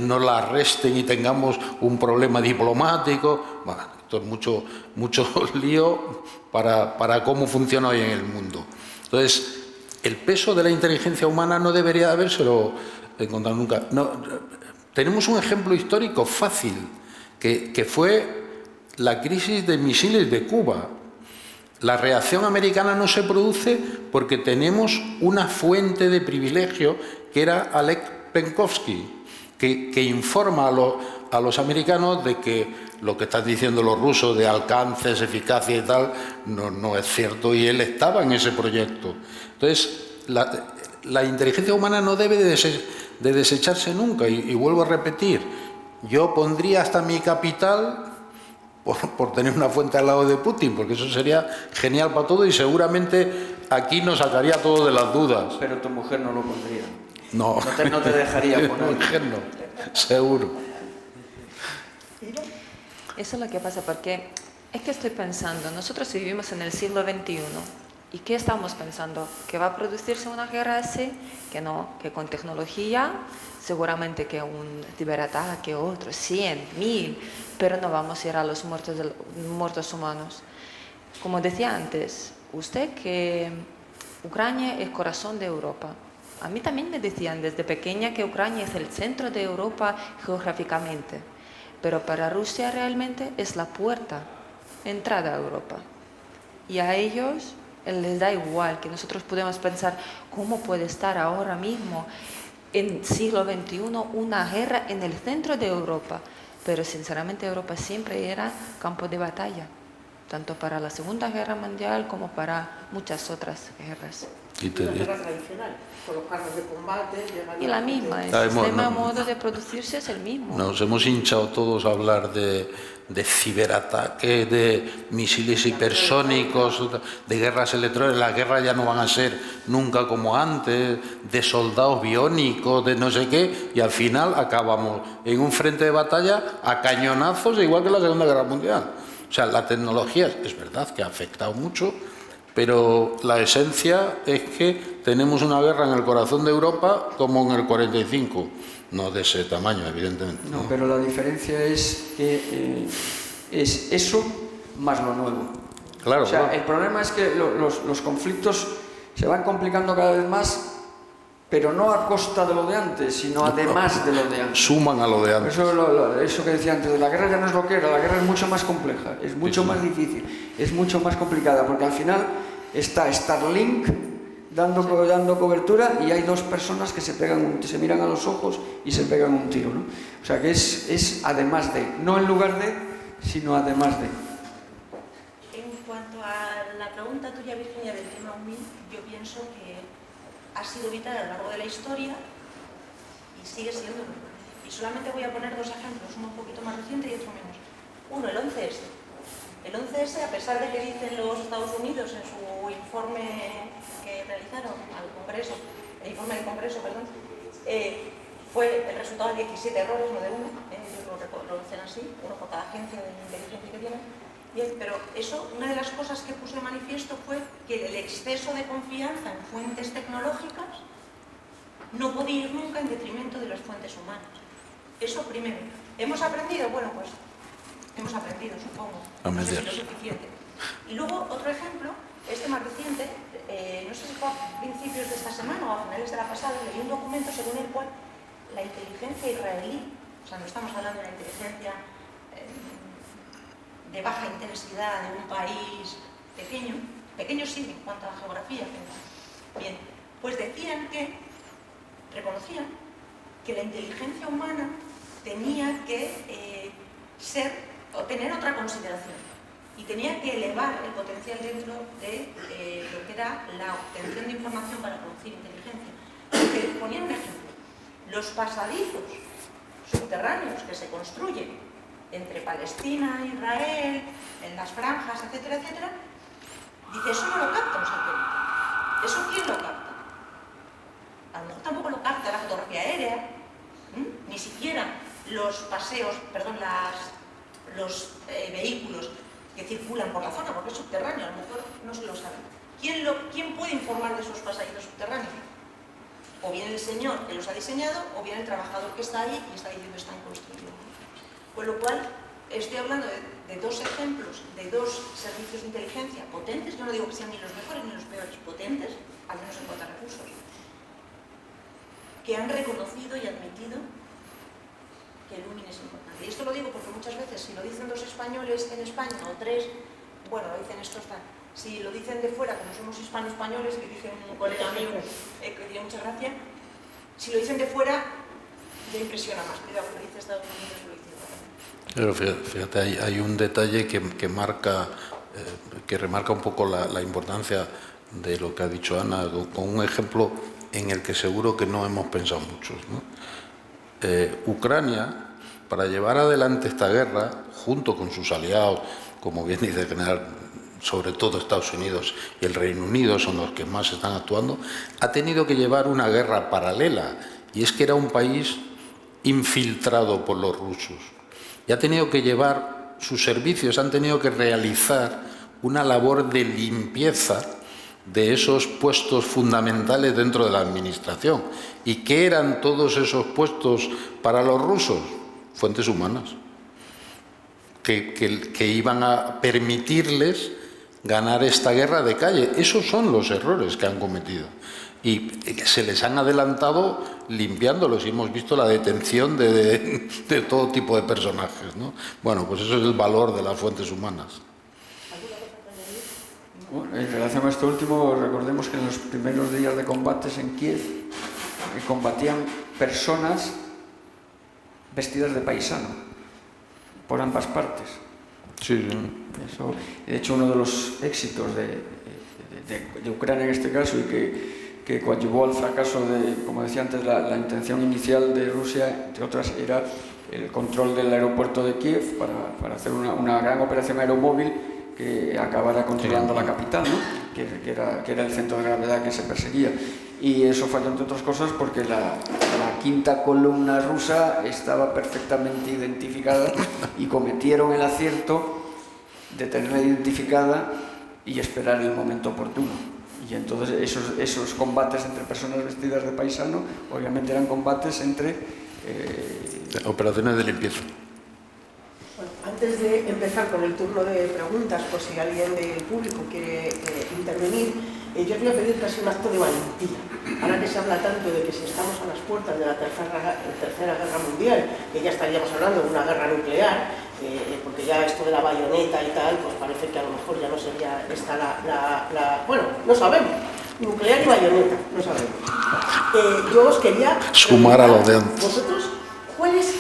no la arresten y tengamos un problema diplomático? Bueno, esto es mucho lío para cómo funciona hoy en el mundo. Entonces, el peso de la inteligencia humana no debería habérselo encontrado nunca. No, tenemos un ejemplo histórico fácil, que fue la crisis de misiles de Cuba. La reacción americana no se produce porque tenemos una fuente de privilegio que era Oleg Penkovsky, que informa a los americanos de que lo que están diciendo los rusos de alcances, eficacia y tal, no es cierto, y él estaba en ese proyecto. Entonces, la inteligencia humana no debe de desecharse nunca. Y vuelvo a repetir, yo pondría hasta mi capital por tener una fuente al lado de Putin, porque eso sería genial para todo y seguramente aquí nos sacaría todo de las dudas. Pero tu mujer no lo pondría. No. No te dejaría poner. Mi mujer no, seguro. Eso es lo que pasa, porque es que estoy pensando, nosotros vivimos en el siglo XXI, ¿y qué estamos pensando? ¿Que va a producirse una guerra así? Que no, que con tecnología, seguramente que un ciberataque, otro, 100, 1000, pero no vamos a ir a los muertos humanos. Como decía antes, usted que Ucrania es el corazón de Europa. A mí también me decían desde pequeña que Ucrania es el centro de Europa geográficamente, pero para Rusia realmente es la puerta, entrada a Europa. Y a ellos les da igual que nosotros podemos pensar cómo puede estar ahora mismo en siglo XXI una guerra en el centro de Europa, pero sinceramente Europa siempre era campo de batalla, tanto para la Segunda Guerra Mundial como para muchas otras guerras. Y la guerra tradicional, con los carros de combate... Y la misma, el sistema modo de producirse es el mismo. Nos hemos hinchado todos a hablar de ciberataques, de misiles hipersónicos, de guerras electrónicas. Las guerras ya no van a ser nunca como antes, de soldados biónicos, de no sé qué, y al final acabamos en un frente de batalla a cañonazos, igual que la Segunda Guerra Mundial. O sea, la tecnología es verdad que ha afectado mucho, pero la esencia es que tenemos una guerra en el corazón de Europa como en el 45. No de ese tamaño, evidentemente. No, pero la diferencia es que es eso más lo nuevo. Claro, o sea, claro. El problema es que los conflictos se van complicando cada vez más, pero no a costa de lo de antes, sino además de lo de antes. Suman a lo de antes. Eso que decía antes, de la guerra ya no es lo que era, la guerra es mucho más compleja, es mucho más difícil, es mucho más complicada, porque al final está Starlink dando cobertura y hay dos personas que se miran a los ojos y se pegan un tiro, ¿no? O sea que es además de, no en lugar de, sino además de. En cuanto a la pregunta tuya, Virginia, del tema 1000, yo pienso que ha sido vital a lo largo de la historia y sigue siendo. Y solamente voy a poner dos ejemplos, uno un poquito más reciente y otro menos. Uno, el 11S. El 11S, a pesar de que dicen los Estados Unidos en su informe que realizaron al Congreso, el informe del Congreso, perdón, fue el resultado de 17 errores, no de uno, ellos lo dicen así, uno por cada agencia de inteligencia que tienen. Bien, pero eso, una de las cosas que puse de manifiesto fue que el exceso de confianza en fuentes tecnológicas no podía ir nunca en detrimento de las fuentes humanas. Eso primero. ¿Hemos aprendido? Bueno, pues hemos aprendido, supongo. No sé si lo suficiente. Y luego, otro ejemplo, más reciente, no sé si fue a principios de esta semana o a finales de la pasada, leí un documento según el cual la inteligencia israelí, o sea, no estamos hablando de la inteligencia de baja intensidad de un país pequeño sí en cuanto a geografía, pero bien, pues reconocían que la inteligencia humana tenía que tener otra consideración y tenía que elevar el potencial dentro de lo que era la obtención de información para producir inteligencia. Porque ponían un ejemplo, los pasadizos subterráneos que se construyen entre Palestina e Israel, en las franjas, etcétera, etcétera, dice, eso no lo capta un satélite. ¿Eso quién lo capta? A lo mejor tampoco lo capta la fotografía aérea, ni siquiera los paseos, los vehículos que circulan por la zona, porque es subterráneo, a lo mejor no se lo saben. ¿Quién puede informar de esos pasadizos subterráneos? O bien el señor que los ha diseñado, o bien el trabajador que está ahí y está diciendo que están construyendo. Con lo cual, estoy hablando de dos ejemplos, de dos servicios de inteligencia potentes, yo no digo que sean ni los mejores ni los peores, potentes, al menos en cuanto a recursos, que han reconocido y admitido que el Lumin es importante. Y esto lo digo porque muchas veces, si lo dicen dos españoles en España o tres, bueno, lo dicen estos tal. Si lo dicen de fuera, como somos hispano-españoles, que dice un colega mío, que tiene mucha gracia, si lo dicen de fuera, ya impresiona más. Cuidado, que lo dice Estados Unidos, lo dice Pero fíjate, hay un detalle que remarca un poco la importancia de lo que ha dicho Ana, con un ejemplo en el que seguro que no hemos pensado muchos, ¿no? Ucrania, para llevar adelante esta guerra, junto con sus aliados, como bien dice el general, sobre todo Estados Unidos y el Reino Unido son los que más están actuando, ha tenido que llevar una guerra paralela, y es que era un país infiltrado por los rusos, y ha tenido que llevar sus servicios, han tenido que realizar una labor de limpieza de esos puestos fundamentales dentro de la administración. ¿Y qué eran todos esos puestos para los rusos? Fuentes humanas, que iban a permitirles ganar esta guerra de calle. Esos son los errores que han cometido. Y se les han adelantado limpiándolos, y hemos visto la detención de todo tipo de personajes, ¿no? Bueno, pues eso es el valor de las fuentes humanas. Bueno, en relación a esto último, recordemos que en los primeros días de combates en Kiev combatían personas vestidas de paisano por ambas partes. Sí, sí. Eso, de hecho, uno de los éxitos de Ucrania en este caso, y que coadyuvó al fracaso de, como decía antes, la intención inicial de Rusia, entre otras, era el control del aeropuerto de Kiev para hacer una gran operación aeromóvil que acabara controlando la capital, ¿no? que era el centro de gravedad que se perseguía. Y eso falló, entre otras cosas, porque la quinta columna rusa estaba perfectamente identificada, y cometieron el acierto de tenerla identificada y esperar el momento oportuno. Y entonces esos combates entre personas vestidas de paisano obviamente eran combates entre... operaciones de limpieza. Bueno, antes de empezar con el turno de preguntas, por si alguien del público quiere intervenir, yo os voy a pedir casi un acto de valentía. Ahora que se habla tanto de que si estamos a las puertas de la tercera guerra mundial, que ya estaríamos hablando de una guerra nuclear, porque ya esto de la bayoneta y tal, pues parece que a lo mejor ya no sería esta bueno, no sabemos. Nuclear y bayoneta, no sabemos. Yo os quería sumar a lo de antes. Vosotros, ¿cuál es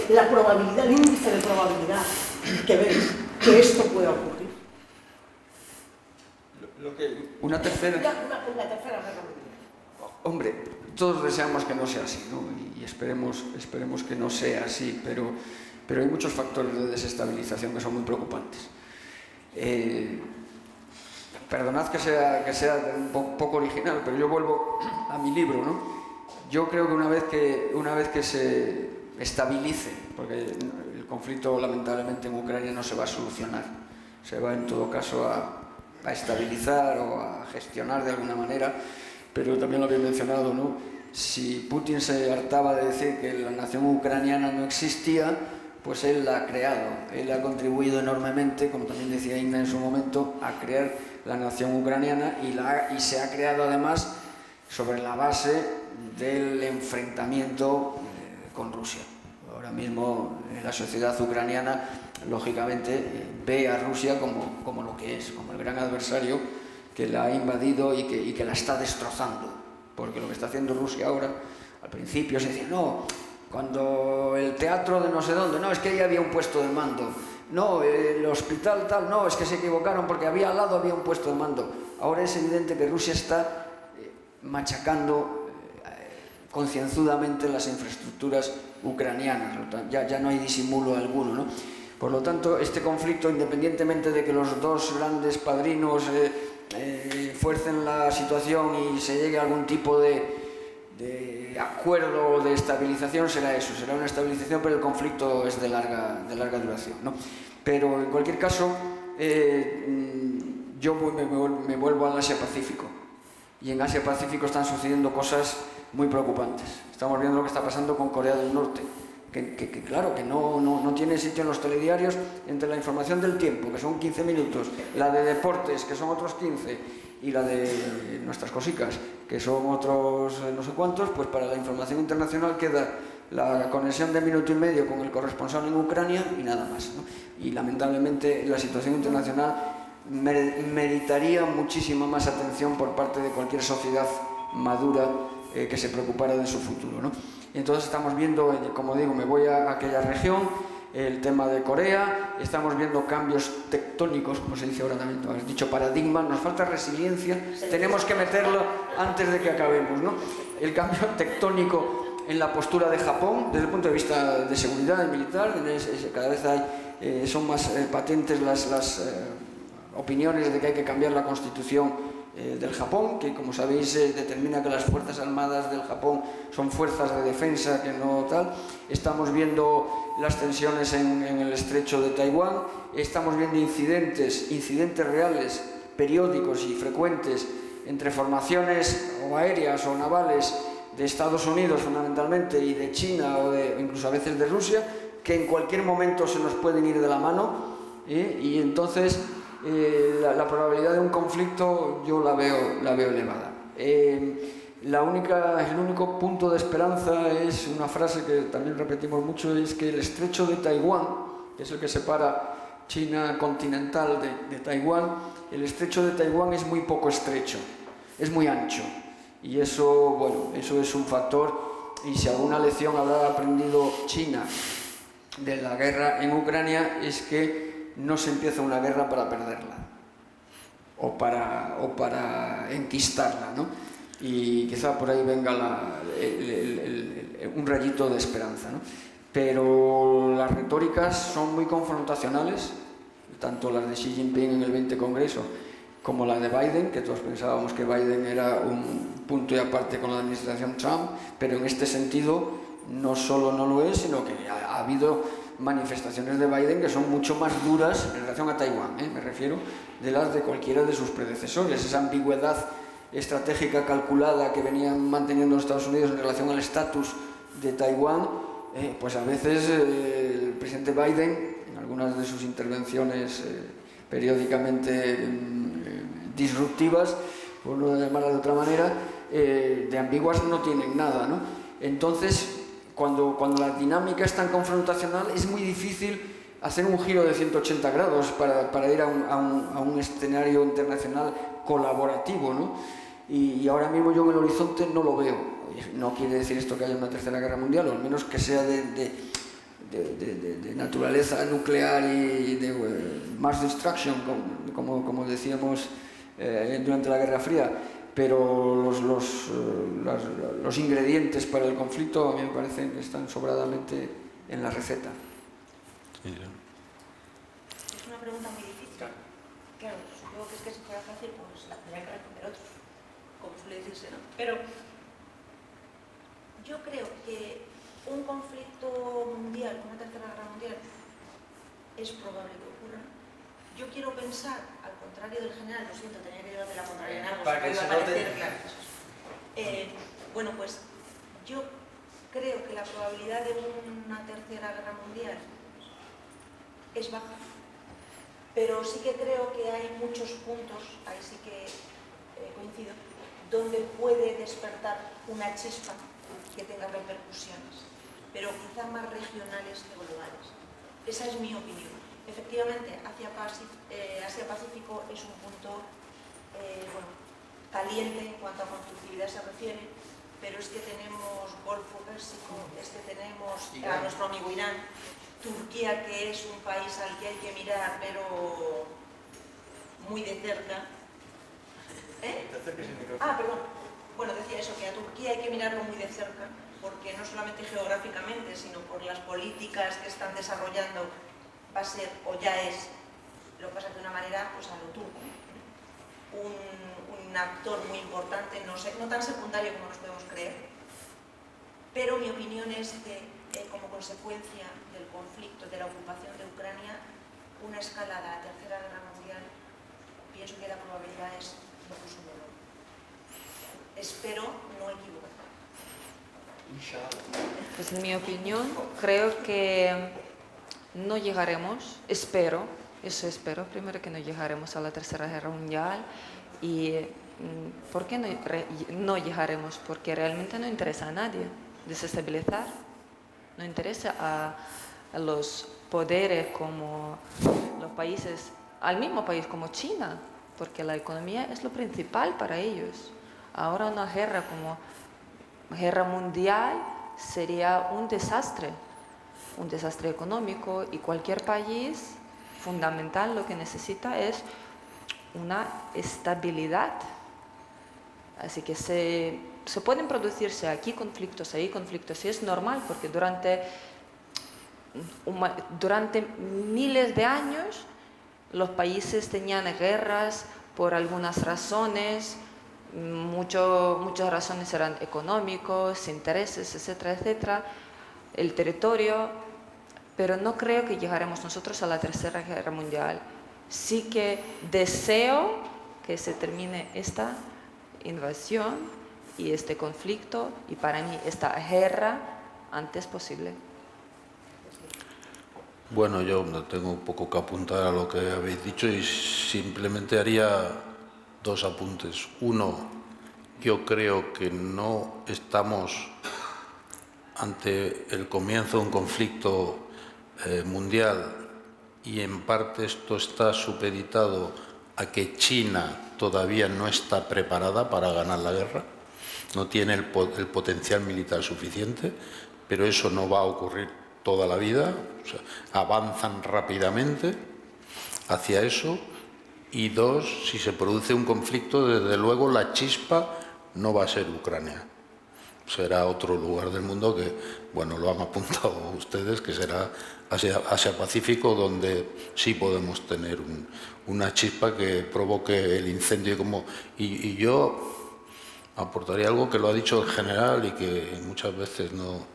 la probabilidad, el índice de probabilidad que veis que esto pueda ocurrir? Una tercera... La tercera guerra mundial. Hombre, todos deseamos que no sea así, ¿no? Y esperemos que no sea así, pero hay muchos factores de desestabilización que son muy preocupantes. Perdonad que sea un poco original, pero yo vuelvo a mi libro, ¿no? Yo creo que una vez que se estabilice, porque el conflicto lamentablemente en Ucrania no se va a solucionar, se va en todo caso a estabilizar o a gestionar de alguna manera, pero también lo había mencionado, ¿no? Si Putin se hartaba de decir que la nación ucraniana no existía, pues él la ha creado, él ha contribuido enormemente, como también decía Inga en su momento, a crear la nación ucraniana, y se ha creado además sobre la base del enfrentamiento con Rusia. Ahora mismo la sociedad ucraniana, lógicamente, ve a Rusia como lo que es, como el gran adversario que la ha invadido y que la está destrozando. Porque lo que está haciendo Rusia ahora, al principio se decía, no, cuando el teatro de no sé dónde, no, es que ahí había un puesto de mando, no, el hospital tal, no, es que se equivocaron porque al lado había un puesto de mando. Ahora es evidente que Rusia está machacando concienzudamente las infraestructuras ucranianas, ya no hay disimulo alguno, ¿no? Por lo tanto, este conflicto, independientemente de que los dos grandes padrinos fuercen la situación y se llegue a algún tipo de acuerdo o de estabilización, será eso, será una estabilización, pero el conflicto es de larga duración, ¿no? Pero en cualquier caso, yo me vuelvo al Asia-Pacífico, y en Asia-Pacífico están sucediendo cosas muy preocupantes. Estamos viendo lo que está pasando con Corea del Norte, que claro, que no tiene sitio en los telediarios, entre la información del tiempo, que son 15 minutos, la de deportes, que son otros 15, y la de nuestras cositas, que son otros no sé cuántos, pues para la información internacional queda la conexión de minuto y medio con el corresponsal en Ucrania y nada más, ¿no? Y lamentablemente la situación internacional meritaría muchísima más atención por parte de cualquier sociedad madura que se preocupara de su futuro, ¿no? Y entonces estamos viendo, como digo, me voy a aquella región, el tema de Corea, estamos viendo cambios tectónicos, como se dice ahora también, tú has dicho paradigma, nos falta resiliencia, tenemos que meterlo antes de que acabemos, ¿no? El cambio tectónico en la postura de Japón, desde el punto de vista de seguridad militar, cada vez son más patentes las opiniones de que hay que cambiar la constitución del Japón, que como sabéis determina que las Fuerzas Armadas del Japón son fuerzas de defensa, que no tal. Estamos viendo las tensiones en el estrecho de Taiwán, estamos viendo incidentes reales, periódicos y frecuentes entre formaciones o aéreas o navales de Estados Unidos fundamentalmente y de China o incluso a veces de Rusia, que en cualquier momento se nos pueden ir de la mano, y entonces la probabilidad de un conflicto yo la veo elevada. El único punto de esperanza es una frase que también repetimos mucho, es que el estrecho de Taiwán, que es el que separa China continental de Taiwán, el estrecho de Taiwán es muy poco estrecho, es muy ancho, y eso es un factor, y si alguna lección habrá aprendido China de la guerra en Ucrania es que no se empieza una guerra para perderla o para enquistarla, ¿no? Y quizá por ahí venga un rayito de esperanza, ¿no? Pero las retóricas son muy confrontacionales, tanto las de Xi Jinping en el 20 Congreso como la de Biden, que todos pensábamos que Biden era un punto y aparte con la administración Trump, pero en este sentido no solo no lo es, sino que ha habido manifestaciones de Biden que son mucho más duras en relación a Taiwán, me refiero, de las de cualquiera de sus predecesores. Esa ambigüedad estratégica calculada que venían manteniendo los Estados Unidos en relación al estatus de Taiwán, pues a veces el presidente Biden, en algunas de sus intervenciones periódicamente disruptivas, por no llamarla de otra manera, de ambiguas no tienen nada, ¿no? Entonces, cuando la dinámica es tan confrontacional, es muy difícil hacer un giro de 180 grados para ir a un escenario internacional colaborativo, ¿no? Y ahora mismo yo en el horizonte no lo veo. No quiere decir esto que haya una tercera guerra mundial, o al menos que sea de naturaleza nuclear y de mass destruction, como decíamos durante la Guerra Fría. Pero los ingredientes para el conflicto a mí me parecen que están sobradamente en la receta. Es una pregunta muy difícil. Claro, supongo que es que si fuera fácil, pues la tendrían que responder otros, como suele decirse, ¿no? Pero yo creo que un conflicto mundial, una tercera guerra mundial, es probable que ocurra. Yo quiero pensar, al contrario del general, lo siento, tenía que llevarme la contraria en algo, para que iba se a parecer, note. claro. Bueno, pues yo creo que la probabilidad de una tercera guerra mundial es baja, pero sí que creo que hay muchos puntos, ahí sí que coincido, donde puede despertar una chispa que tenga repercusiones, pero quizá más regionales que globales. Esa es mi opinión. Efectivamente, Asia-Pacífico es un punto caliente en cuanto a conflictividad se refiere, pero es que tenemos Golfo Pérsico, es que tenemos a nuestro amigo Irán, Turquía, que es un país al que hay que mirar, pero muy de cerca. Perdón. Bueno, decía eso, que a Turquía hay que mirarlo muy de cerca, porque no solamente geográficamente, sino por las políticas que están desarrollando, va a ser, o ya es, lo pasa de una manera, pues a lo turco, un actor muy importante, no tan secundario como nos podemos creer, pero mi opinión es que como consecuencia del conflicto, de la ocupación de Ucrania, una escalada a la Tercera Guerra Mundial, pienso que la probabilidad es lo que sume. Espero no equivocarme. Pues en mi opinión, creo que no llegaremos, espero primero que no llegaremos a la Tercera Guerra Mundial. ¿Y por qué no llegaremos? Porque realmente no interesa a nadie desestabilizar, no interesa a los poderes como los países, al mismo país como China, porque la economía es lo principal para ellos. Ahora una guerra como guerra mundial sería un desastre un desastre económico, y cualquier país fundamental lo que necesita es una estabilidad. Así que se pueden producirse aquí conflictos, ahí conflictos, y es normal, porque durante miles de años los países tenían guerras por algunas razones, muchas razones eran económicos, intereses, etcétera, etcétera, el territorio, pero no creo que llegaremos nosotros a la Tercera Guerra Mundial. Sí que deseo que se termine esta invasión y este conflicto, y para mí esta guerra antes posible. Bueno, yo no tengo un poco que apuntar a lo que habéis dicho y simplemente haría dos apuntes. Uno, yo creo que no estamos ante el comienzo de un conflicto mundial, y en parte esto está supeditado a que China todavía no está preparada para ganar la guerra, no tiene el potencial militar suficiente, pero eso no va a ocurrir toda la vida, o sea, avanzan rápidamente hacia eso. Y dos, si se produce un conflicto, desde luego la chispa no va a ser Ucrania, será otro lugar del mundo que, bueno, lo han apuntado ustedes, que será Asia-Pacífico, donde sí podemos tener una chispa que provoque el incendio. Y yo aportaría algo que lo ha dicho el general y que muchas veces no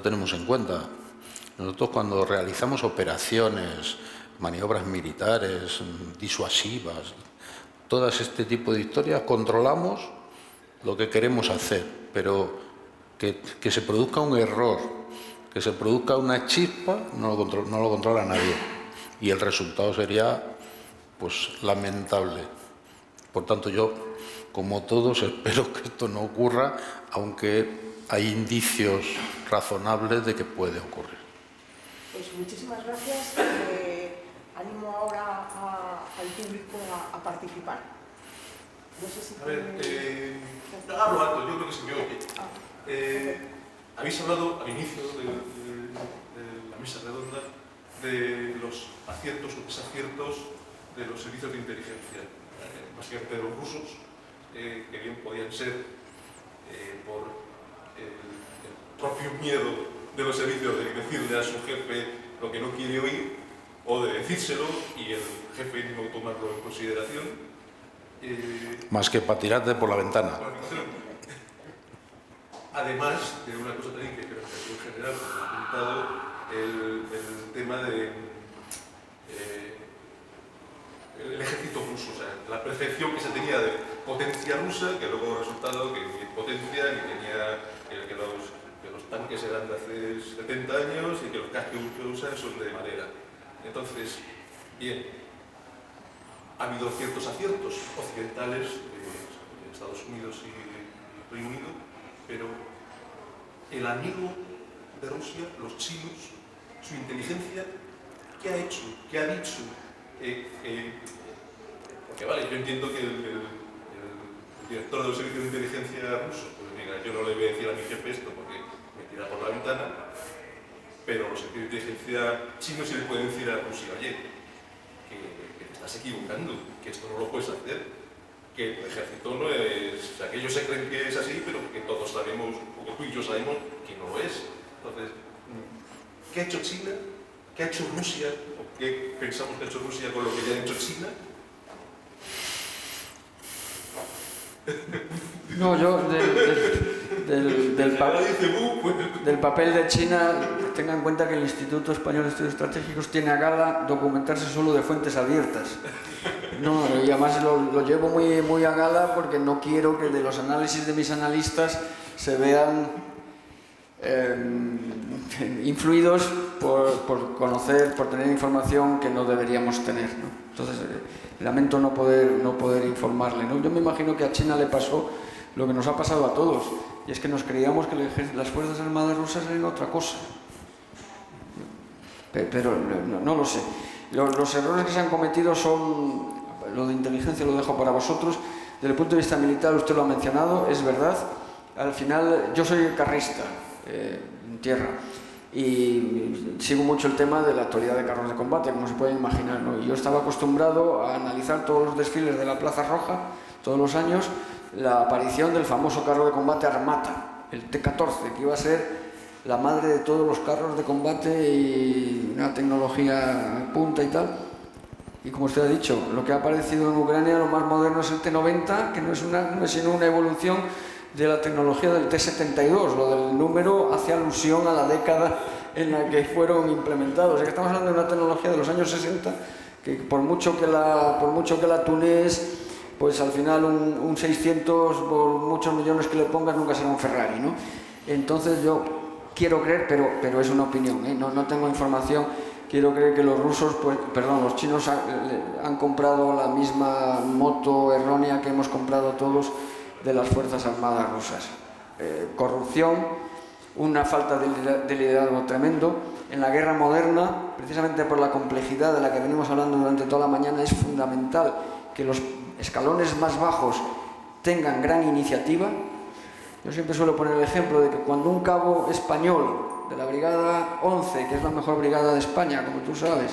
tenemos en cuenta. Nosotros, cuando realizamos operaciones, maniobras militares, disuasivas, todas este tipo de historias, controlamos lo que queremos hacer, pero que se produzca un error, que se produzca una chispa, no lo controla nadie, y el resultado sería, pues, lamentable. Por tanto, yo, como todos, espero que esto no ocurra, aunque hay indicios razonables de que puede ocurrir. Pues muchísimas gracias. Animo ahora al público a participar. No sé si... A ver, hablo alto, yo creo que se me oye. Habéis hablado al inicio de la mesa redonda de los aciertos o desaciertos de los servicios de inteligencia, básicamente de los rusos, que bien podían ser por el propio miedo de los servicios de decirle a su jefe lo que no quiere oír, o de decírselo y el jefe no tomarlo en consideración. Más que para tirarte por la ventana. Además de una cosa también que creo que en general ha apuntado, el tema de el ejército ruso, o sea, la percepción que se tenía de potencia rusa, que luego ha resultado que ni potencia, ni tenía que los tanques eran de hace 70 años y que los cascos que usan son de madera. Entonces, bien, ha habido ciertos aciertos occidentales de Estados Unidos y Reino Unido, pero el amigo de Rusia, los chinos, su inteligencia, ¿qué ha hecho? ¿Qué ha dicho? Porque vale, yo entiendo que el director del servicio de inteligencia ruso, pues mira, yo no le voy a decir a mi jefe esto porque me tira por la ventana, pero los servicios de inteligencia chinos sí le pueden decir a Rusia, oye, que te estás equivocando, que esto no lo puedes hacer, que el ejército no es... O sea, que ellos se creen que es así, pero que todos sabemos, o que tú y yo sabemos, que no lo es. Entonces, ¿qué ha hecho China? ¿Qué ha hecho Rusia? ¿O qué pensamos que ha hecho Rusia con lo que ya ha hecho China? No, yo del papel de China, tenga en cuenta que el Instituto Español de Estudios Estratégicos tiene a gala documentarse solo de fuentes abiertas. No, y además lo llevo muy a gala porque no quiero que de los análisis de mis analistas se vean influidos por conocer, por tener información que no deberíamos tener, ¿no? Entonces, lamento no poder informarle, ¿no? Yo me imagino que a China le pasó lo que nos ha pasado a todos, y es que nos creíamos que las Fuerzas Armadas rusas eran otra cosa. Pero no lo sé. Los errores que se han cometido son... Lo de inteligencia lo dejo para vosotros. Desde el punto de vista militar, usted lo ha mencionado, es verdad. Al final, yo soy carrista en tierra. y sigo mucho el tema de la actualidad de carros de combate, como se pueden imaginar, ¿no? Y yo estaba acostumbrado a analizar todos los desfiles de la Plaza Roja, todos los años, la aparición del famoso carro de combate Armata, el T-14, que iba a ser la madre de todos los carros de combate y una tecnología punta y tal. Y como usted ha dicho, lo que ha aparecido en Ucrania, lo más moderno es el T-90, que no es sino una evolución de la tecnología del T-72, lo del número hace alusión a la década en la que fueron implementados. Es que estamos hablando de una tecnología de los años 60, que por mucho que la tunees, pues al final un 600, por muchos millones que le pongas, nunca será un Ferrari, ¿no? Entonces yo quiero creer, pero es una opinión, ¿eh? No tengo información, quiero creer que los chinos han comprado la misma moto errónea que hemos comprado todos de las Fuerzas Armadas rusas. Corrupción, una falta de liderazgo tremendo. En la guerra moderna, precisamente por la complejidad de la que venimos hablando durante toda la mañana, es fundamental que los escalones más bajos tengan gran iniciativa. Yo siempre suelo poner el ejemplo de que cuando un cabo español de la Brigada 11, que es la mejor brigada de España, como tú sabes,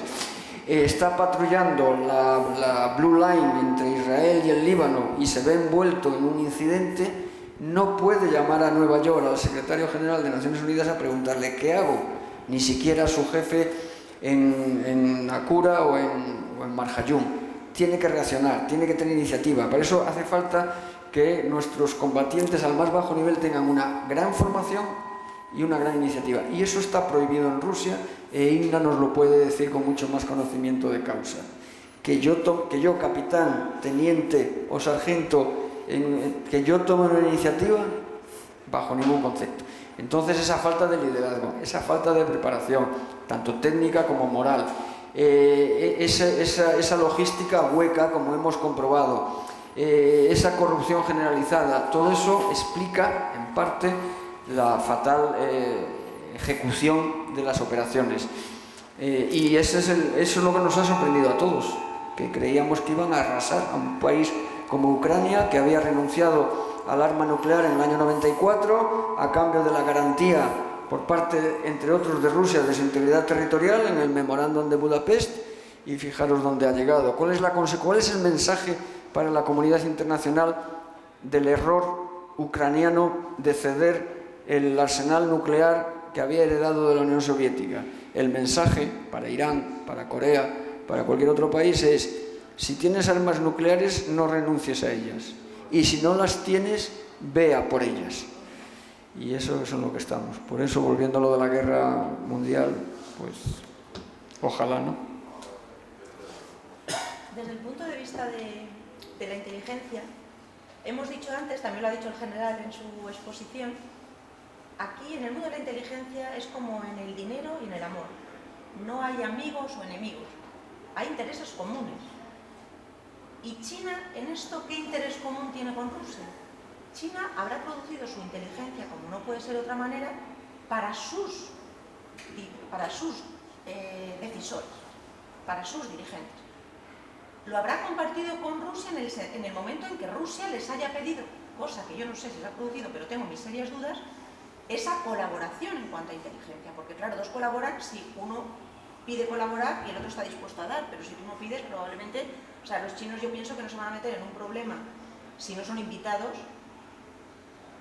está patrullando la Blue Line entre Israel y el Líbano y se ve envuelto en un incidente, no puede llamar a Nueva York al secretario general de Naciones Unidas a preguntarle ¿qué hago? Ni siquiera a su jefe en Nakura o en Marjayum. Tiene que reaccionar, tiene que tener iniciativa. Para eso hace falta que nuestros combatientes al más bajo nivel tengan una gran formación y una gran iniciativa. Y eso está prohibido en Rusia, e Inga nos lo puede decir con mucho más conocimiento de causa. Que yo capitán, teniente o sargento, que yo tome una iniciativa, bajo ningún concepto. Entonces esa falta de liderazgo, esa falta de preparación, tanto técnica como moral, esa logística hueca, como hemos comprobado, esa corrupción generalizada, todo eso explica en parte la fatal ejecución de las operaciones. Y eso es lo que nos ha sorprendido a todos, que creíamos que iban a arrasar a un país como Ucrania, que había renunciado al arma nuclear en el año 94 a cambio de la garantía por parte, entre otros, de Rusia de su integridad territorial en el memorándum de Budapest, y fijaros dónde ha llegado. ¿Cuál es el mensaje para la comunidad internacional del error ucraniano de ceder el arsenal nuclear que había heredado de la Unión Soviética? El mensaje para Irán, para Corea, para cualquier otro país es: si tienes armas nucleares, no renuncies a ellas, y si no las tienes, ve a por ellas. Y eso es en lo que estamos. Por eso, volviendo a lo de la guerra mundial, pues ojalá, ¿no? Desde el punto de vista de la inteligencia, hemos dicho antes, también lo ha dicho el general en su exposición, aquí en el mundo de la inteligencia es como en el dinero y en el amor. No hay amigos o enemigos, hay intereses comunes. ¿Y China en esto qué interés común tiene con Rusia? China habrá producido su inteligencia, como no puede ser de otra manera, para sus decisores, para sus dirigentes. Lo habrá compartido con Rusia en el momento en que Rusia les haya pedido, cosa que yo no sé si se ha producido, pero tengo mis serias dudas, esa colaboración en cuanto a inteligencia. Porque claro, dos colaboran si uno pide colaborar y el otro está dispuesto a dar, pero si tú no pides, probablemente, o sea, los chinos yo pienso que no se van a meter en un problema si no son invitados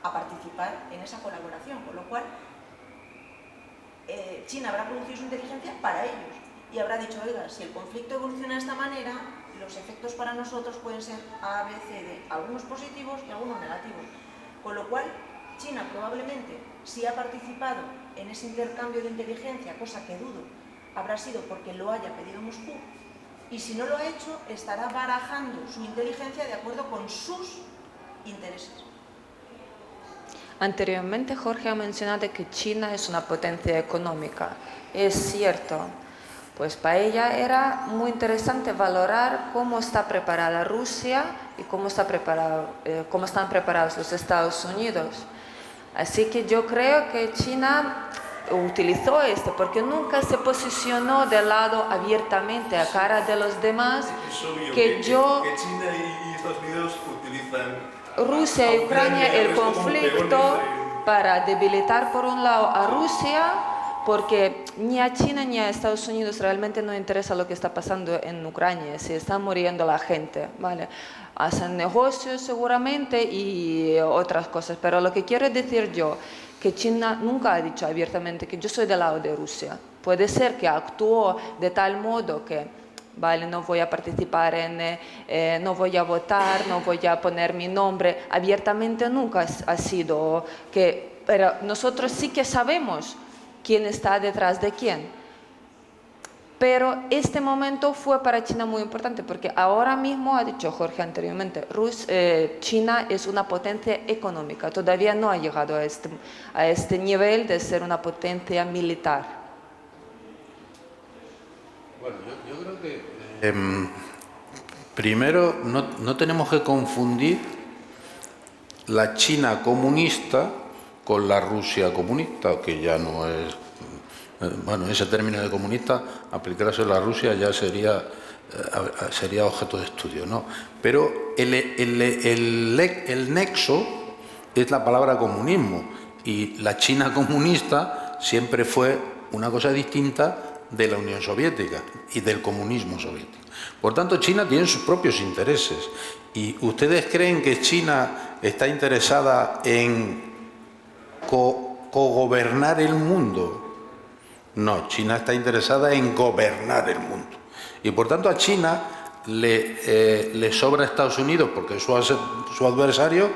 a participar en esa colaboración, con lo cual China habrá producido su inteligencia para ellos y habrá dicho, oiga, si el conflicto evoluciona de esta manera, los efectos para nosotros pueden ser A, B, C, D, algunos positivos y algunos negativos, con lo cual China probablemente, si ha participado en ese intercambio de inteligencia, cosa que dudo, habrá sido porque lo haya pedido Moscú, y si no lo ha hecho, estará barajando su inteligencia de acuerdo con sus intereses. Anteriormente Jorge ha mencionado que China es una potencia económica. Es cierto, pues para ella era muy interesante valorar cómo está preparada Rusia y cómo están preparados los Estados Unidos. Así que yo creo que China utilizó esto porque nunca se posicionó de lado abiertamente a cara de los demás. Es obvio que China y Estados Unidos utilizan Rusia y Ucrania el conflicto para debilitar por un lado a Rusia, porque ni a China ni a Estados Unidos realmente no interesa lo que está pasando en Ucrania, si está muriendo la gente, ¿vale? Hacen negocios seguramente y otras cosas, pero lo que quiero decir yo, que China nunca ha dicho abiertamente que yo soy del lado de Rusia. Puede ser que actuó de tal modo que, vale, no voy a participar no voy a votar, no voy a poner mi nombre. Abiertamente nunca ha sido que, pero nosotros sí que sabemos quién está detrás de quién. Pero este momento fue para China muy importante porque ahora mismo, ha dicho Jorge anteriormente, China es una potencia económica, todavía no ha llegado a este nivel de ser una potencia militar. Bueno, yo creo que primero no tenemos que confundir la China comunista con la Rusia comunista, que ya no es... Bueno, ese término de comunista, aplicarse a la Rusia ya sería objeto de estudio, ¿no? Pero el nexo es la palabra comunismo, y la China comunista siempre fue una cosa distinta de la Unión Soviética y del comunismo soviético. Por tanto, China tiene sus propios intereses. ¿Y ustedes creen que China está interesada en cogobernar el mundo? No, China está interesada en gobernar el mundo. Y por tanto a China le sobra Estados Unidos porque es su adversario,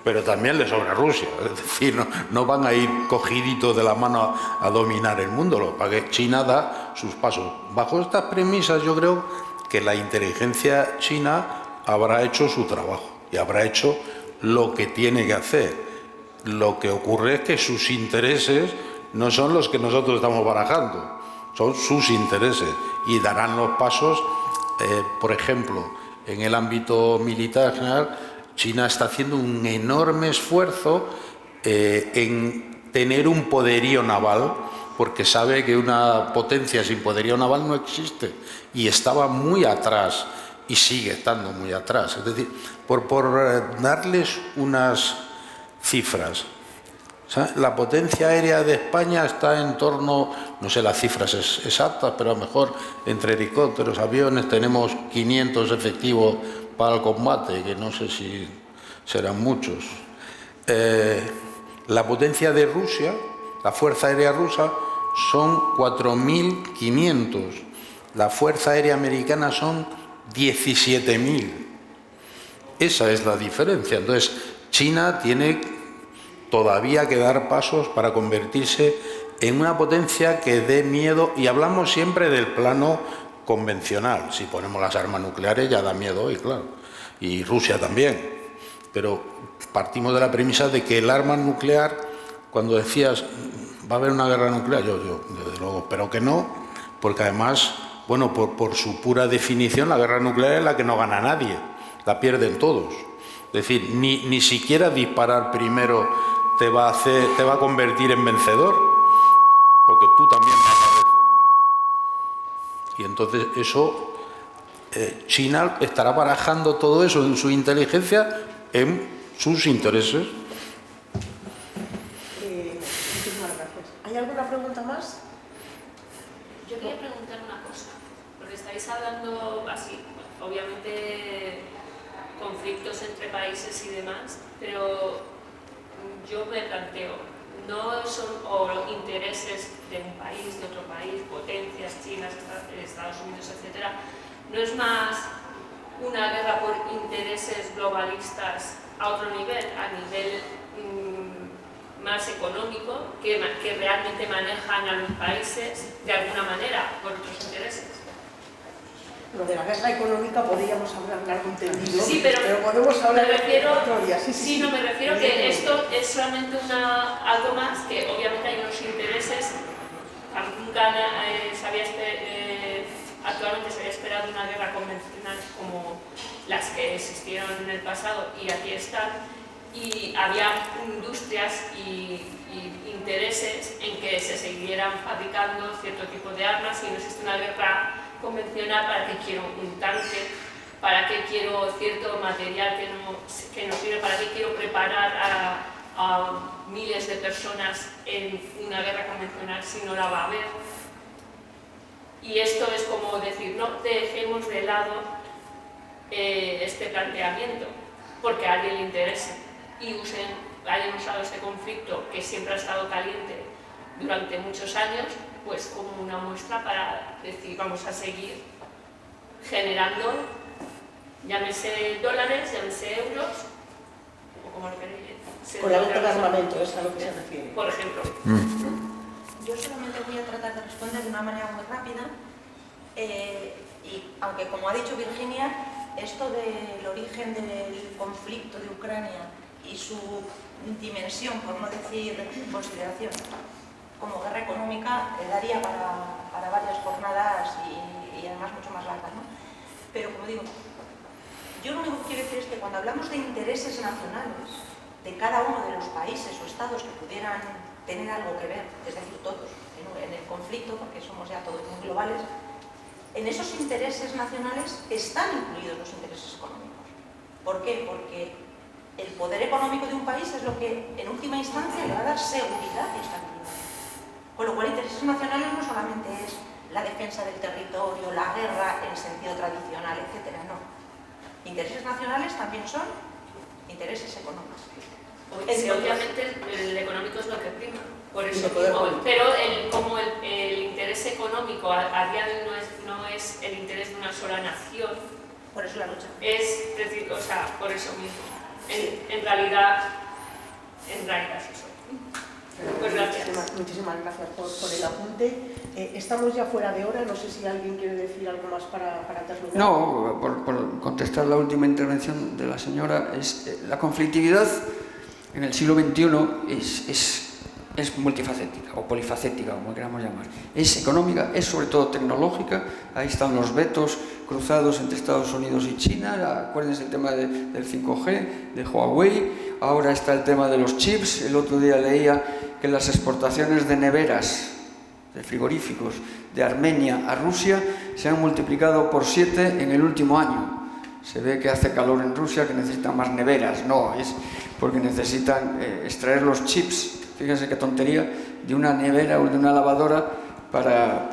pero también le sobra Rusia. Es decir, no van a ir cogiditos de la mano a dominar el mundo. Lo que pasa es que China da sus pasos. Bajo estas premisas yo creo que la inteligencia china habrá hecho su trabajo y habrá hecho lo que tiene que hacer. Lo que ocurre es que sus intereses no son los que nosotros estamos barajando, son sus intereses, y darán los pasos. Por ejemplo, en el ámbito militar general, China está haciendo un enorme esfuerzo en tener un poderío naval, porque sabe que una potencia sin poderío naval no existe, y estaba muy atrás y sigue estando muy atrás. Es decir, por darles unas cifras, la potencia aérea de España está en torno, no sé las cifras exactas, pero a lo mejor entre helicópteros, aviones, tenemos 500 efectivos para el combate, que no sé si serán muchos. La potencia de Rusia, la Fuerza Aérea Rusa, son 4.500. La Fuerza Aérea Americana son 17.000. Esa es la diferencia. Entonces, China tiene todavía que dar pasos para convertirse en una potencia que dé miedo, y hablamos siempre del plano convencional. Si ponemos las armas nucleares ya da miedo hoy, claro, y Rusia también, pero partimos de la premisa de que el arma nuclear, cuando decías va a haber una guerra nuclear, yo desde luego espero que no, porque además, bueno, por su pura definición, la guerra nuclear es la que no gana nadie, la pierden todos. Es decir, ni siquiera disparar primero te va a convertir en vencedor, porque tú también vas a ver. Y entonces eso, China estará barajando todo eso en su inteligencia en sus intereses. Muchísimas gracias. ¿Hay alguna pregunta más? Yo quería preguntar una cosa, porque estáis hablando así, obviamente conflictos entre países y demás, pero yo me planteo, no son intereses de un país, de otro país, potencias, China, Estados Unidos, etcétera, no es más una guerra por intereses globalistas a otro nivel, a nivel más económico, que realmente manejan a los países de alguna manera por otros intereses. Lo de la guerra económica podríamos hablar largo y tendido, sí, pero podemos hablar me refiero, otro día. Sí, no, me refiero que esto es solamente algo más, que obviamente hay unos intereses. Nunca actualmente se había esperado una guerra convencional como las que existieron en el pasado, y aquí están, y había industrias y intereses en que se siguieran fabricando cierto tipo de armas, y no existe una guerra convencional. ¿Para qué quiero un tanque? ¿Para qué quiero cierto material que no sirve? ¿Para qué quiero preparar a miles de personas en una guerra convencional si no la va a haber. Y esto es como decir, no dejemos de lado este planteamiento porque a alguien le interese y hayan usado este conflicto que siempre ha estado caliente durante muchos años, pues como una muestra para decir vamos a seguir generando, llámese dólares, llámese euros, o como lo queréis. Con la venta de armamento, es a lo que se refiere. Por ejemplo. Yo solamente voy a tratar de responder de una manera muy rápida, y aunque como ha dicho Virginia, esto del origen del conflicto de Ucrania y su dimensión, por no decir consideración, como guerra económica, daría para varias jornadas y además mucho más largas, ¿no? Pero como digo, yo lo único que quiero decir es que cuando hablamos de intereses nacionales de cada uno de los países o estados que pudieran tener algo que ver, es decir, todos, en el conflicto, porque somos ya todos muy globales, en esos intereses nacionales están incluidos los intereses económicos. ¿Por qué? Porque el poder económico de un país es lo que en última instancia le va a dar seguridad y estabilidad. Con lo cual, intereses nacionales no solamente es la defensa del territorio, la guerra en sentido tradicional, etcétera, no. Intereses nacionales también son intereses económicos. Sí, obviamente el económico es lo que prima, por eso mismo, pero como el interés económico a día de hoy no es el interés de una sola nación, por eso la lucha. Es decir, o sea, por eso mismo, en realidad es eso. Pues gracias. Muchísimas gracias por el apunte. Estamos ya fuera de hora, no sé si alguien quiere decir algo más para terminar. No, por contestar la última intervención de la señora, la conflictividad en el siglo XXI es multifacética o polifacética, como queramos llamar. Es económica, es sobre todo tecnológica. Ahí están los vetos cruzados entre Estados Unidos y China. Acuérdense el tema del 5G, de Huawei. Ahora está el tema de los chips. El otro día leía que las exportaciones de neveras, de frigoríficos, de Armenia a Rusia se han multiplicado por 7 en el último año. Se ve que hace calor en Rusia, que necesitan más neveras. No, es porque necesitan extraer los chips, fíjense qué tontería, de una nevera o de una lavadora para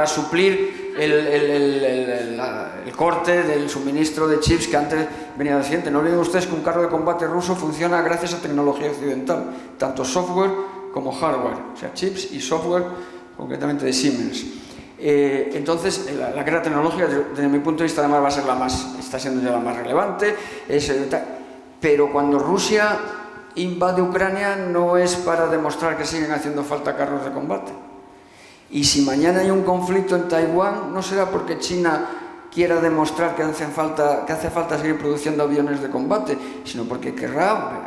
suplir el corte del suministro de chips que antes venía del occidente. No olviden ustedes que un carro de combate ruso funciona gracias a tecnología occidental, tanto software como hardware, o sea, chips y software, concretamente de Siemens. Entonces, la guerra tecnológica, desde mi punto de vista, además va a ser está siendo ya la más relevante, pero cuando Rusia invade Ucrania no es para demostrar que siguen haciendo falta carros de combate. Y si mañana hay un conflicto en Taiwán, no será porque China quiera demostrar que hace falta seguir produciendo aviones de combate, sino porque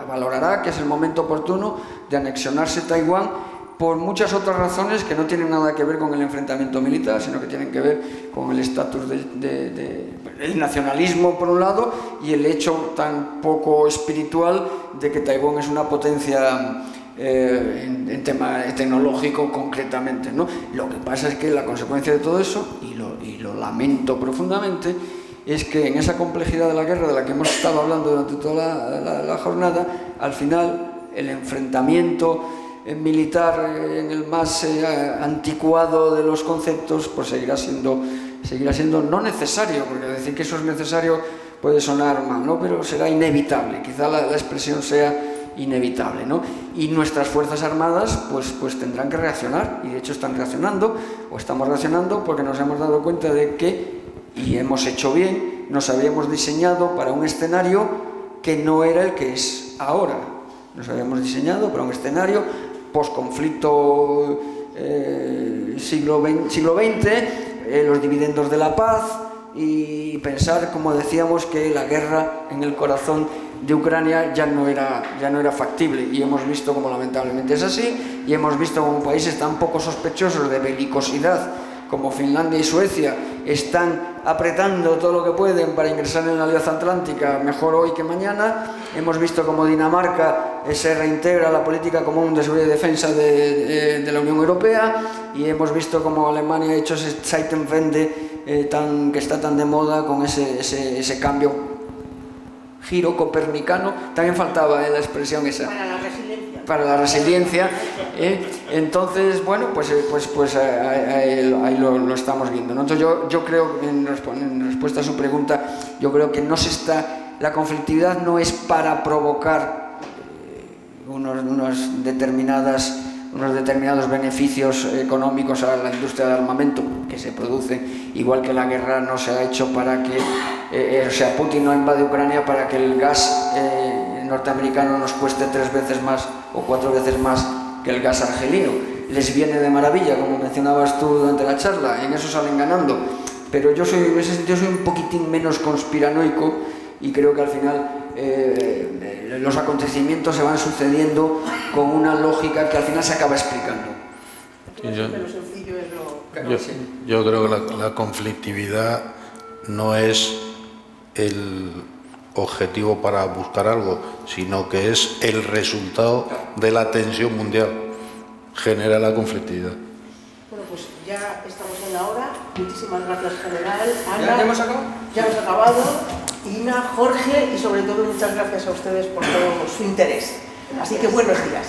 valorará que es el momento oportuno de anexionarse Taiwán por muchas otras razones que no tienen nada que ver con el enfrentamiento militar, sino que tienen que ver con el estatus del nacionalismo, por un lado, y el hecho tan poco espiritual de que Taiwán es una potencia en tema tecnológico concretamente, ¿no? Lo que pasa es que la consecuencia de todo eso, y lo lamento profundamente, es que en esa complejidad de la guerra de la que hemos estado hablando durante toda la jornada, al final el enfrentamiento militar en el más anticuado de los conceptos, pues seguirá siendo no necesario, porque decir que eso es necesario puede sonar mal, ¿no? Pero será inevitable, quizá la expresión sea inevitable, ¿no? Y nuestras Fuerzas Armadas pues tendrán que reaccionar, y de hecho están reaccionando, o estamos reaccionando, porque nos hemos dado cuenta de que, y hemos hecho bien, nos habíamos diseñado para un escenario que no era el que es ahora. Nos habíamos diseñado para un escenario posconflicto siglo XX, los dividendos de la paz, y pensar, como decíamos, que la guerra en el corazón de Ucrania ya no era factible, y hemos visto como lamentablemente es así, y hemos visto como países tan poco sospechosos de belicosidad como Finlandia y Suecia están apretando todo lo que pueden para ingresar en la Alianza Atlántica, mejor hoy que mañana. Hemos visto como Dinamarca se reintegra a la política común de seguridad y defensa de la Unión Europea, y hemos visto como Alemania ha hecho ese Zeitenwende que está tan de moda, con ese cambio giro copernicano, también faltaba la expresión esa. Para la resiliencia. Para la resiliencia. Entonces, bueno, pues ahí lo estamos viendo, ¿no? Entonces yo creo, en respuesta a su pregunta, yo creo que la conflictividad no es para provocar unos determinados beneficios económicos a la industria del armamento que se produce, igual que la guerra no se ha hecho para que, Putin no invade Ucrania para que el gas norteamericano nos cueste 3 veces más o 4 veces más que el gas argelino. Les viene de maravilla, como mencionabas tú durante la charla, en eso salen ganando. Pero yo en ese sentido soy un poquitín menos conspiranoico y creo que al final los acontecimientos se van sucediendo con una lógica que al final se acaba explicando. Yo creo que la conflictividad no es el objetivo para buscar algo, sino que es el resultado de la tensión mundial. Genera la conflictividad. Bueno, pues ya estamos en la hora. Muchísimas gracias, general. Ana, ¿Ya hemos acabado? Ya hemos acabado. Ina, Jorge y sobre todo muchas gracias a ustedes por todo su interés. Así que buenos días.